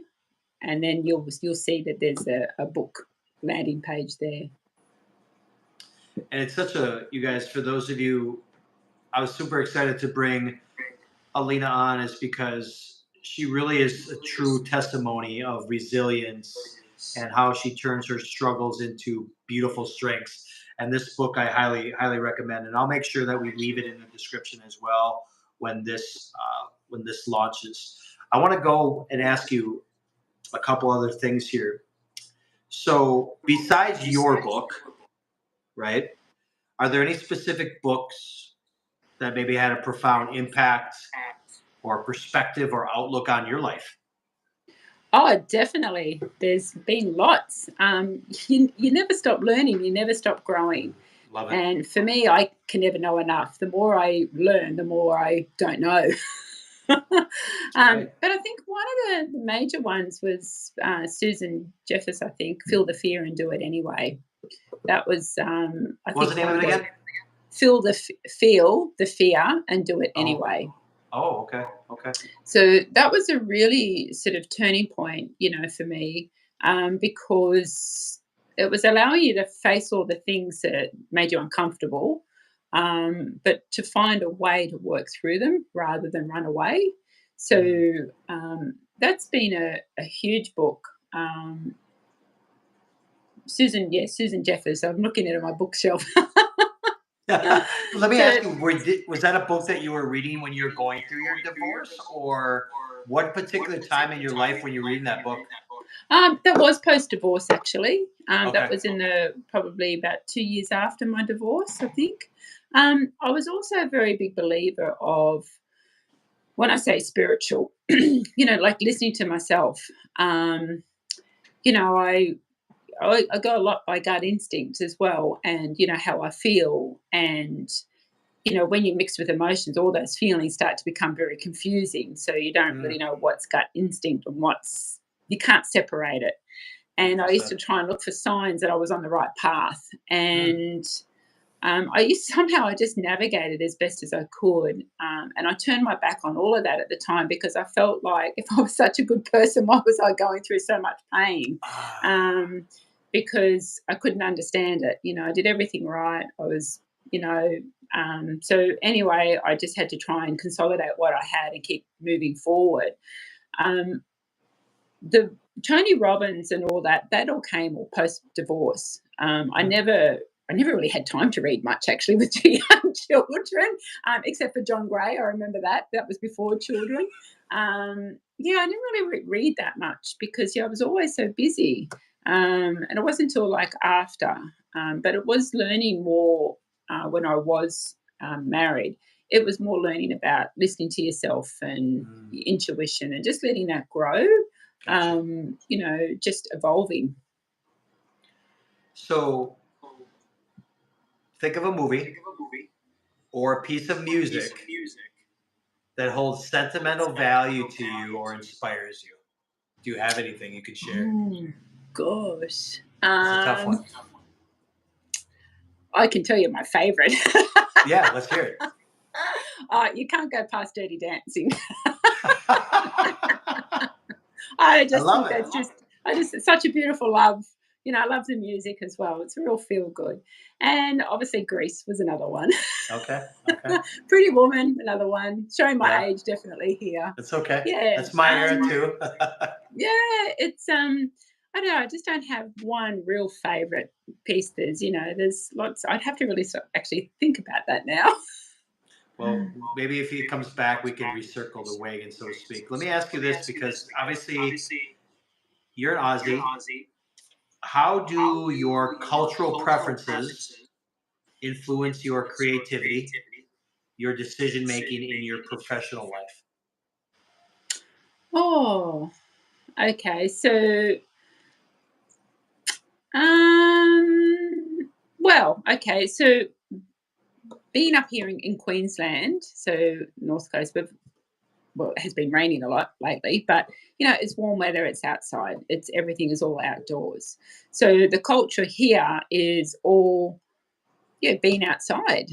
and then you'll see that there's a book landing page there. And it's you guys, for those of you, I was super excited to bring Alina on, is because she really is a true testimony of resilience and how she turns her struggles into beautiful strengths. And this book I highly, highly recommend. And I'll make sure that we leave it in the description as well when this launches. I want to go and ask you a couple other things here. So besides your book, right, are there any specific books that maybe had a profound impact or perspective or outlook on your life? Oh, definitely. There's been lots. You never stop learning. You never stop growing. Love it. And for me, I can never know enough. The more I learn, the more I don't know. But I think one of the major ones was Susan Jeffers, I think, Feel the Fear and Do It Anyway. That was, what was the name of it again? Feel the fear and do it anyway. Oh, okay. So that was a really sort of turning point, for me, because it was allowing you to face all the things that made you uncomfortable, but to find a way to work through them rather than run away. So that's been a huge book. Susan Jeffers. I'm looking at it on my bookshelf. Let me ask you, was that a book that you were reading when you were going through your divorce, or what particular time in your life when you were reading that book? That was post-divorce, actually. Okay. That was in probably about 2 years after my divorce, I think. I was also a very big believer of, when I say spiritual, like listening to myself. Um, I go a lot by gut instinct as well, and how I feel, and when you mix with emotions, all those feelings start to become very confusing. So you don't really know what's gut instinct and you can't separate it. And I used to try and look for signs that I was on the right path. And somehow I just navigated as best as I could. And I turned my back on all of that at the time, because I felt like, if I was such a good person, why was I going through so much pain? Because I couldn't understand it. I did everything right. I was, so anyway, I just had to try and consolidate what I had and keep moving forward. The Tony Robbins and all that all came all post-divorce. I never really had time to read much, actually, with 2 young children, except for John Gray. I remember that. That was before children. I didn't really read that much, because I was always so busy. And it wasn't until like after, but it was learning more when I was married. It was more learning about listening to yourself and your intuition, and just letting that grow. Gotcha. Just evolving. So think of a movie or a piece of music that holds sentimental value to you or inspires you. Do you have anything you could share? Oh, gosh. It's a tough one. I can tell you my favorite. Yeah, let's hear it. You can't go past Dirty Dancing. I love think it. it's such a beautiful love. I love the music as well. It's real feel good. And obviously Grease was another one. Okay. Pretty Woman, another one. Showing my Yeah. age definitely here. It's okay. Yeah. That's my era too. Yeah, it's I don't know, I just don't have one real favorite piece. There's lots. I'd have to really actually think about that now. Well, maybe if he comes back, we can recircle the wagon, so to speak. Let me ask you this, because obviously you're an Aussie. How do your cultural preferences influence your creativity, your decision making in your professional life? Oh, okay. So, well, okay. So, being up here in Queensland, so North Coast, it has been raining a lot lately, but it's warm weather, it's outside, everything is all outdoors. So the culture here is all being outside,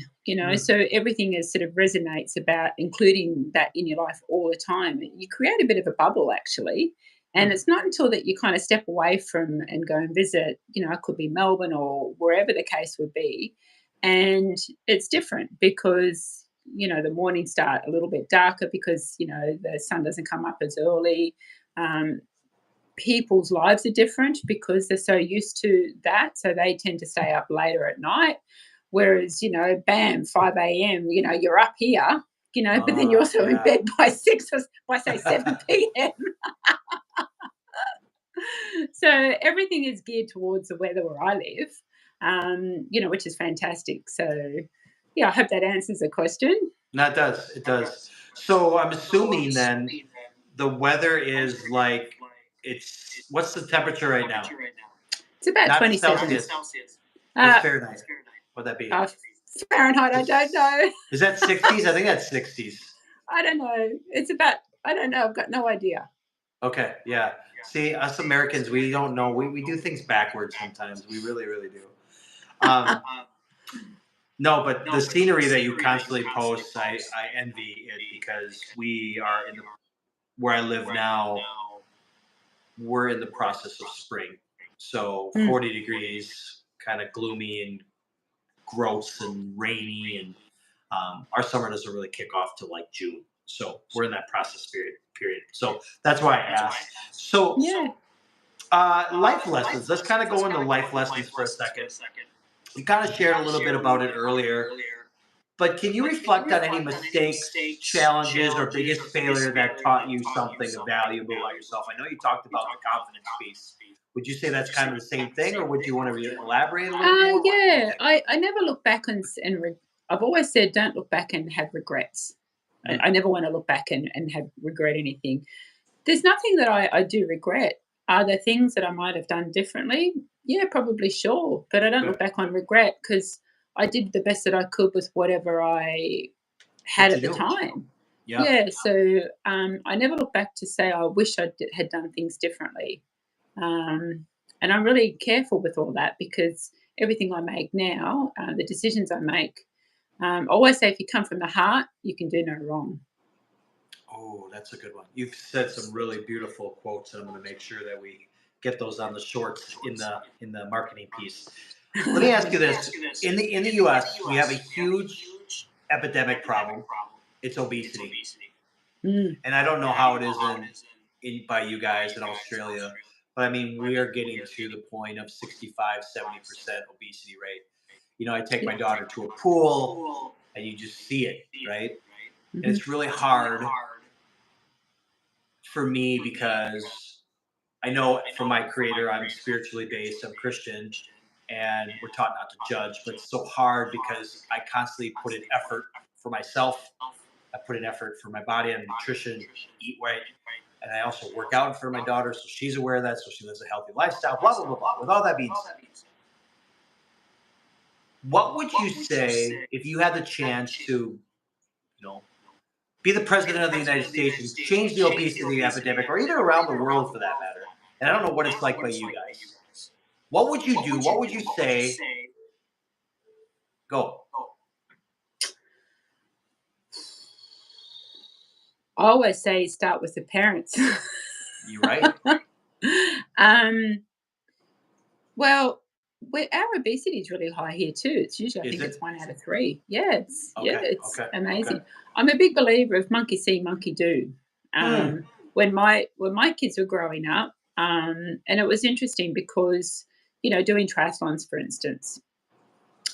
so everything is sort of resonates about including that in your life all the time. You create a bit of a bubble, actually. And it's not until that you kind of step away from and go and visit, it could be Melbourne or wherever the case would be. And it's different because, the mornings start a little bit darker because, the sun doesn't come up as early. People's lives are different because they're so used to that. So they tend to stay up later at night. Whereas, bam, 5 a.m., you're up here, but then you're also in bed by 6 or by, say, 7 p.m. So everything is geared towards the weather where I live, which is fantastic. So, I hope that answers the question. No, it does. It does. So I'm assuming then the weather is like, what's the temperature right now? It's about Not 27. Celsius. What's Fahrenheit? What'd that be? Fahrenheit, I don't know. Is that 60s? I think that's 60s. I don't know. It's about, I don't know. I've got no idea. Okay, yeah. See, us Americans, we don't know. We do things backwards sometimes. We really, really do. No, but the scenery that you constantly post, I envy it, because we are where I live now, we're in the process of spring. So 40 degrees, kind of gloomy and gross and rainy, and our summer doesn't really kick off till like June. So we're in that process period. So that's why I asked. So life lessons. Let's kind of go into life lessons for a second. You kind of shared a little bit about it earlier, but can you reflect on any mistakes, challenges, or biggest failure that taught you something valuable about yourself? I know you talked about the confidence piece. Would you say that's kind of the same thing, or would you want to elaborate a little more? Yeah, I never look back and I've always said, don't look back and have regrets. I never want to look back and have regret anything. There's nothing that I do regret. Are there things that I might have done differently? Yeah, probably, sure. But I don't look back on regret because I did the best that I could with whatever I had What at you the do. time. Yeah. Yeah, so I never look back to say I wish had done things differently. And I'm really careful with all that because everything I make now, the decisions I make, I always say if you come from the heart, you can do no wrong. Oh, that's a good one. You've said some really beautiful quotes, and I'm going to make sure that we get those on the shorts in the marketing piece. Let me ask you this: in the U.S., we have a huge epidemic problem. It's obesity, Mm. and I don't know how it is by you guys in Australia, but I mean we are getting to the point of 65, 70% obesity rate. You know, I take my daughter to a pool, and you just see it, right? And it's really hard for me because I know from my creator, I'm spiritually based, I'm Christian, and we're taught not to judge, but it's so hard because I constantly put in effort for myself. I put in effort for my body and nutrition, eat right, and I also work out for my daughter, so she's aware of that, so she lives a healthy lifestyle, blah, blah, blah, blah. With all that being said, what would you say if you had the chance to, be the president of the United States and change the obesity epidemic, or either around the world for that matter? And I don't know what it's like by you guys. What would you do? What would you say? Go. I always say start with the parents. You right? Well, our obesity is really high here too. It's usually, I Is think it's it? 1 out of 3. Yeah, it's it's Okay. amazing. Okay. I'm a big believer of monkey see, monkey do. Hmm. When my kids were growing up, and it was interesting because doing triathlons, for instance,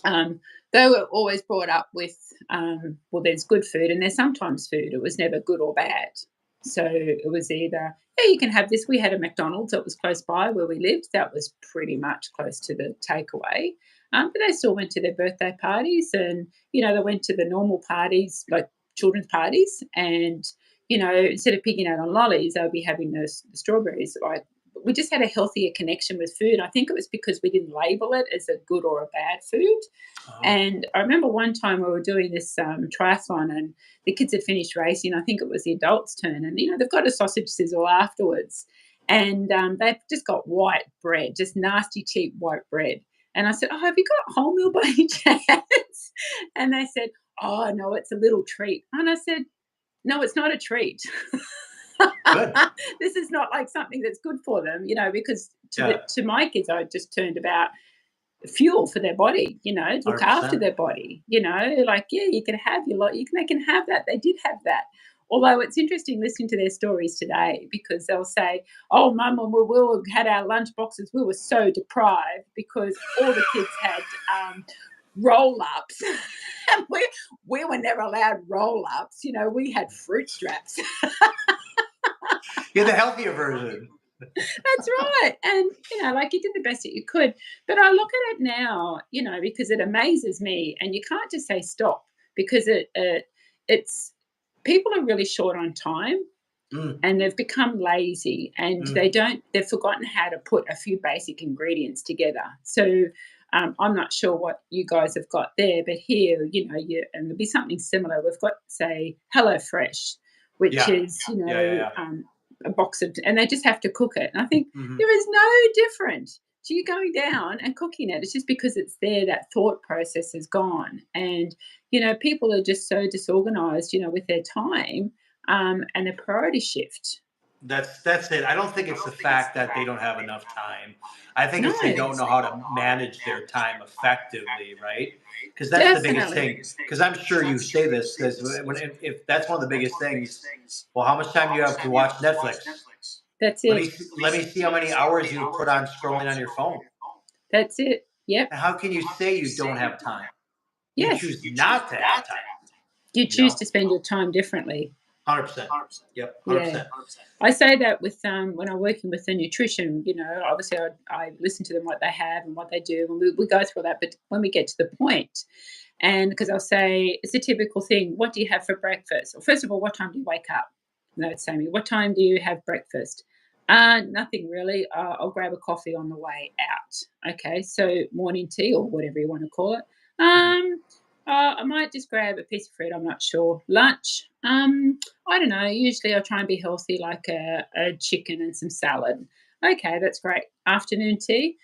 they were always brought up with, well, there's good food and there's sometimes food. It was never good or bad. So it was either, yeah, you can have this. We had a McDonald's that was close by where we lived. That was pretty much close to the takeaway. But they still went to their birthday parties and, they went to the normal parties, like children's parties. And, instead of picking out on lollies, they'll be having the strawberries. Like, we just had a healthier connection with food. I think it was because we didn't label it as a good or a bad food. Oh. And I remember one time we were doing this triathlon and the kids had finished racing. I think it was the adults' turn. And, they've got a sausage sizzle afterwards. And they've just got white bread, just nasty, cheap white bread. And I said, oh, have you got wholemeal by any chance? And they said, oh, no, it's a little treat. And I said, no, it's not a treat. Good. This is not like something that's good for them, because to my kids, I just turned about fuel for their body, to look 100%. after their body, like, yeah, you can have your lot, they can have that. They did have that. Although it's interesting listening to their stories today because they'll say, oh, Mum, when we had our lunch boxes, we were so deprived because all the kids had roll-ups. And we were never allowed roll-ups. We had fruit straps. You're the healthier version. That's right. And, like you did the best that you could. But I look at it now, because it amazes me. And you can't just say stop because it's people are really short on time and they've become lazy and they've forgotten how to put a few basic ingredients together. So I'm not sure what you guys have got there, but here, and there'll be something similar. We've got, say, HelloFresh, which is, a box of, and they just have to cook it. And I think there is no different to you going down and cooking it. It's just because it's there, that thought process is gone. And, people are just so disorganized, with their time and their priority shift. That's it. I don't think it's the fact that they don't have enough time. I think it's they No. don't know how to manage their time effectively, right? Because that's the biggest thing. Because I'm sure you say this because if that's one of the biggest things. Well, how much time do you have to watch Netflix? That's it. Let me see how many hours you put on scrolling on your phone. That's it. Yep. And how can you say you don't have time? Yes. You choose not to have time. You choose to spend your time differently. 100%. Yep. 100%. Yeah. I say that with when I'm working with the nutrition, obviously I listen to them what they have and what they do, and we go through that. But when we get to the point, and because I'll say it's a typical thing, what do you have for breakfast? Or first of all, what time do you wake up? No, it's Sammy. What time do you have breakfast? Nothing really. I'll grab a coffee on the way out. Okay, so morning tea or whatever you want to call it. I might just grab a piece of fruit. I'm not sure. Lunch. I don't know. Usually I'll try and be healthy, like a chicken and some salad. Okay, that's great. Afternoon tea.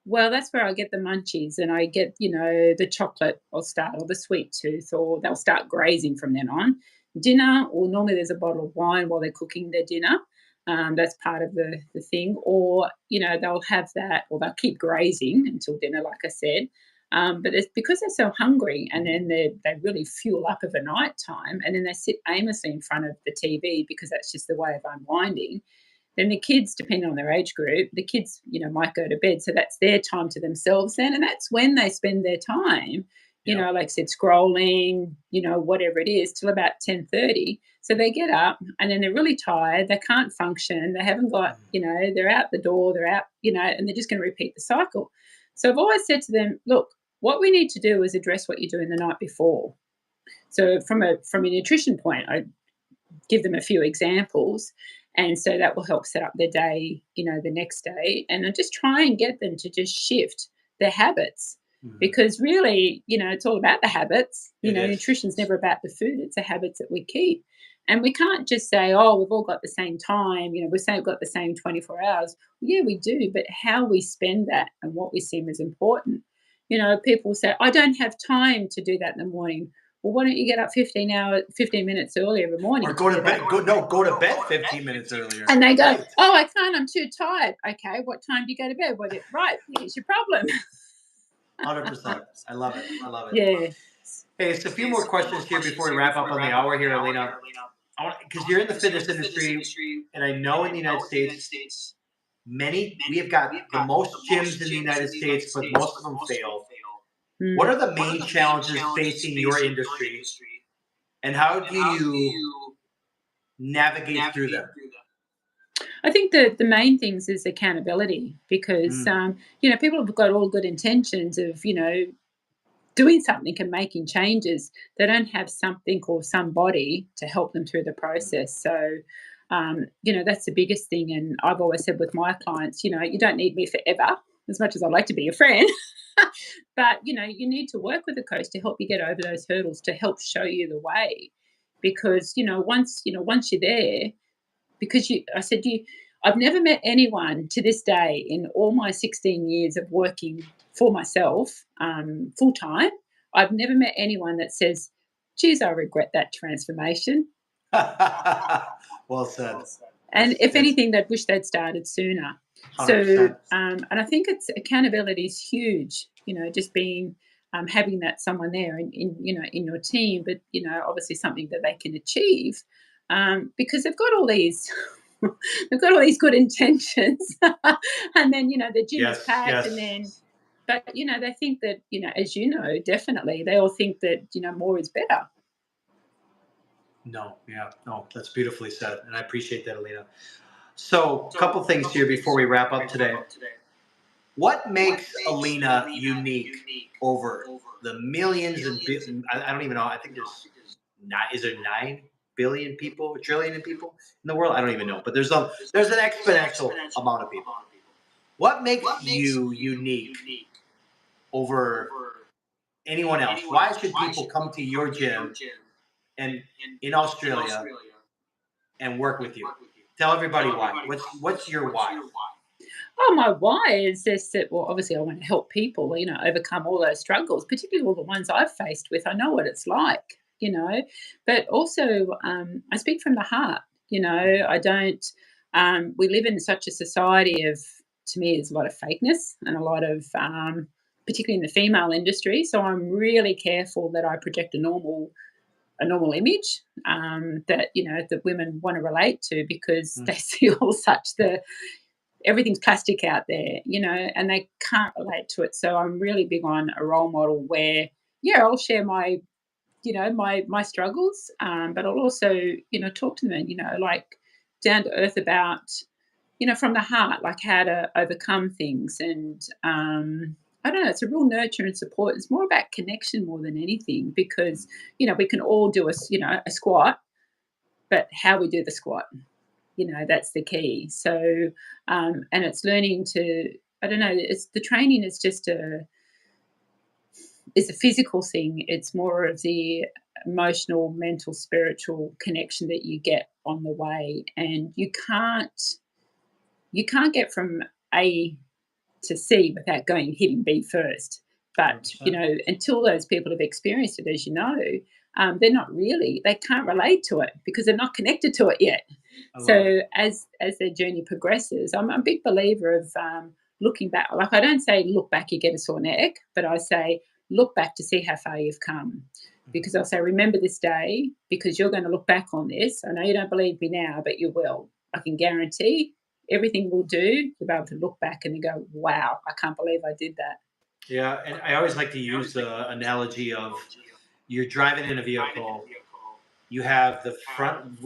Well, that's where I get the munchies and I get, the chocolate I'll start or the sweet tooth, or they'll start grazing from then on. Dinner, or normally there's a bottle of wine while they're cooking their dinner. That's part of the thing. Or, they'll have that, or they'll keep grazing until dinner, like I said. But it's because they're so hungry, and then they really fuel up over night time, and then they sit aimlessly in front of the TV because that's just the way of unwinding. Then the kids, depending on their age group, the kids, might go to bed. So that's their time to themselves then. And that's when they spend their time, like I said, scrolling, whatever it is, till about 10:30. So they get up and then they're really tired. They can't function. They haven't got, they're out the door, they're out, and they're just going to repeat the cycle. So I've always said to them, look, what we need to do is address what you're doing the night before. So from a nutrition point, I give them a few examples. And so that will help set up their day, the next day. And I just try and get them to just shift their habits. Because really, it's all about the habits. Nutrition's never about the food. It's the habits that we keep. And we can't just say, oh, we've all got the same time. We've got the same 24 hours. Yeah, we do. But how we spend that and what we see is important. People say, I don't have time to do that in the morning. Well, why don't you get up 15 minutes earlier every morning? Or go to bed. Go to bed 15 minutes earlier. And they go, oh, I can't. I'm too tired. Okay, what time do you go to bed? Right, here's your problem. 100%. I love it. Yeah. Hey, it's a few more questions here before we wrap up on the hour here, Alina. Because you're in the fitness industry, and I know in the United States, we have got the most gyms in the United States, but most of them fail. What are the main challenges facing your industry, and how do you navigate through them? I think the main things is accountability, because people have got all good intentions of doing something and making changes. They don't have something or somebody to help them through the process. So that's the biggest thing. And I've always said with my clients, you don't need me forever, as much as I'd like to be your friend. But you need to work with a coach to help you get over those hurdles, to help show you the way. Because once you're there, because I've never met anyone to this day in all my 16 years of working for myself full time. I've never met anyone that says, geez, I regret that transformation. Well said. And if anything, they'd wish they'd started sooner. 100%. So, and I think accountability is huge, just being, having that someone there in your team, but, obviously something that they can achieve, because they've got all these good intentions. And then, the gym is packed, and then, but, they think that, as definitely, they all think that, more is better. No, that's beautifully said. And I appreciate that, Alina. So a couple things here before we wrap up today. What makes Alina unique over the millions and I don't even know. I think is there 9 billion people, trillion people in the world? I don't even know. But there's an exponential amount of people. What makes you unique over anyone else? Why should people come to your gym and in Australia and work with you? Tell everybody why. What's your why? Oh, my why is just that, well, obviously I want to help people, overcome all those struggles, particularly all the ones I've faced with. I know what it's like, but also I speak from the heart, I don't, we live in such a society of, to me, there's a lot of fakeness and a lot of, particularly in the female industry. So I'm really careful that I project a normal image that that women want to relate to, because they see all everything's plastic out there, and they can't relate to it. So I'm really big on a role model where, I'll share my my struggles, but I'll also, talk to them and, like down to earth about, from the heart, like how to overcome things. And I don't know, it's a real nurture and support. It's more about connection more than anything because, we can all do a squat, but how we do the squat, that's the key. So, and it's learning to, I don't know, it's the training is just it's a physical thing. It's more of the emotional, mental, spiritual connection that you get on the way. And you can't get from A to C without hitting B first. But 100%. until those people have experienced it, as they can't relate to it because they're not connected to it yet. I love it. So as their journey progresses, I'm a big believer of looking back. Like I don't say look back, you get a sore neck, but I say look back to see how far you've come. Because I'll say remember this day because you're going to look back on this. I know you don't believe me now, but you will. I can guarantee everything we'll do, you'll be able to look back and go, wow, I can't believe I did that. Yeah, and I always like to use the analogy of you're driving in a vehicle. You have the front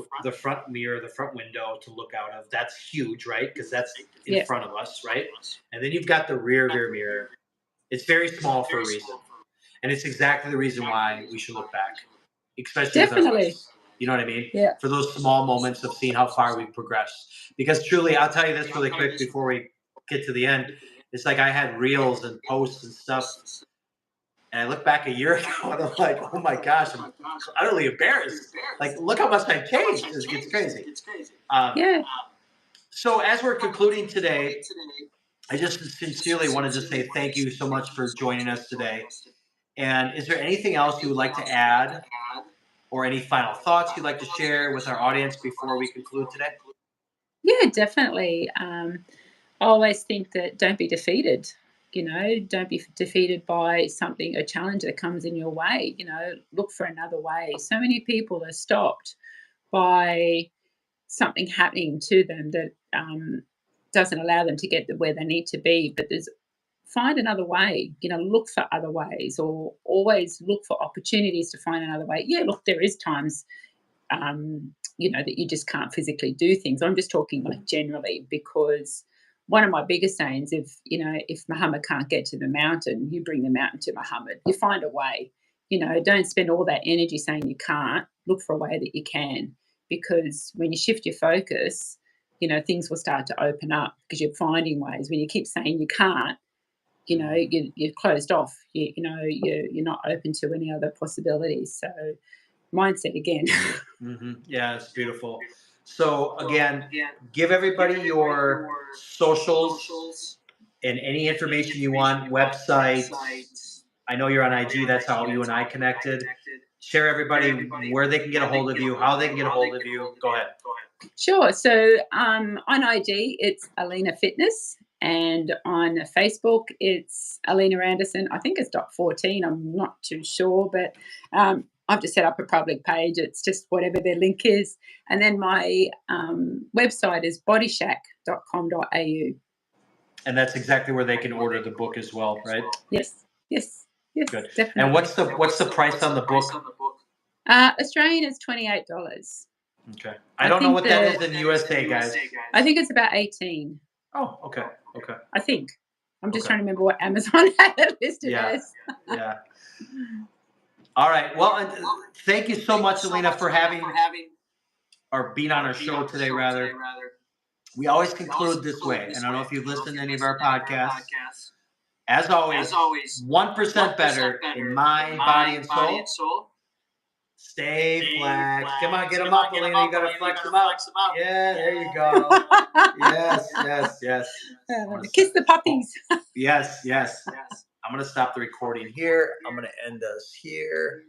mirror, the front window to look out of. That's huge, right? Because that's in front of us, right? And then you've got the rear mirror. It's very small for a reason, and it's exactly the reason why we should look back, especially with our lives. You know what I mean? Yeah. For those small moments of seeing how far we've progressed. Because truly, I'll tell you this really quick before we get to the end. It's like I had reels and posts and stuff. And I look back a year ago and I'm like, oh my gosh, I'm utterly embarrassed. Like, look how much I've changed. It's crazy. So as we're concluding today, I just sincerely want to just say thank you so much for joining us today. And is there anything else you would like to add or any final thoughts you'd like to share with our audience before we conclude today? Yeah, definitely. I always think that don't be defeated. Don't be defeated by a challenge that comes in your way. Look for another way. So many people are stopped by something happening to them that doesn't allow them to get to where they need to be. But find another way. Look for other ways, or always look for opportunities to find another way. Yeah, look, there is times that you just can't physically do things. I'm just talking like generally, because one of my biggest sayings, if Muhammad can't get to the mountain, you bring the mountain to Muhammad. You find a way. Don't spend all that energy saying you can't. Look for a way that you can, because when you shift your focus, things will start to open up because you're finding ways. When you keep saying you can't, you're closed off. You're not open to any other possibilities. So mindset again. Yeah, it's beautiful. So again, give everybody your socials and any information you want, websites. I know you're on IG. That's how you and I connected. Share everybody where they can get a hold of you, how they can get a hold of you. Go ahead. Sure. So on IG, it's Alina Fitness. And on Facebook, it's Alina Anderson. I think it's .14. I'm not too sure, but I've just set up a public page. It's just whatever their link is. And then my website is bodyshack.com.au. And that's exactly where they can order the book as well, right? Yes. Good. Definitely. And what's the price on the book? Australian is $28. Okay. I don't know what that is in the USA, guys. I think it's about 18. Oh, okay. I think. I'm just trying to remember what Amazon had it listed as. Yeah. All right. Well, and thank you so much, Alina, for having or being on our show today, rather. We always conclude this way. And I don't know if you've listened to any of our podcasts. As always, 1% better in mind, body, and soul. Stay flex. Come on, get them up, Alina. You got to flex them up. Yeah, there you go. Yes. Kiss the puppies. Yes. I'm going to stop the recording here. I'm going to end us here.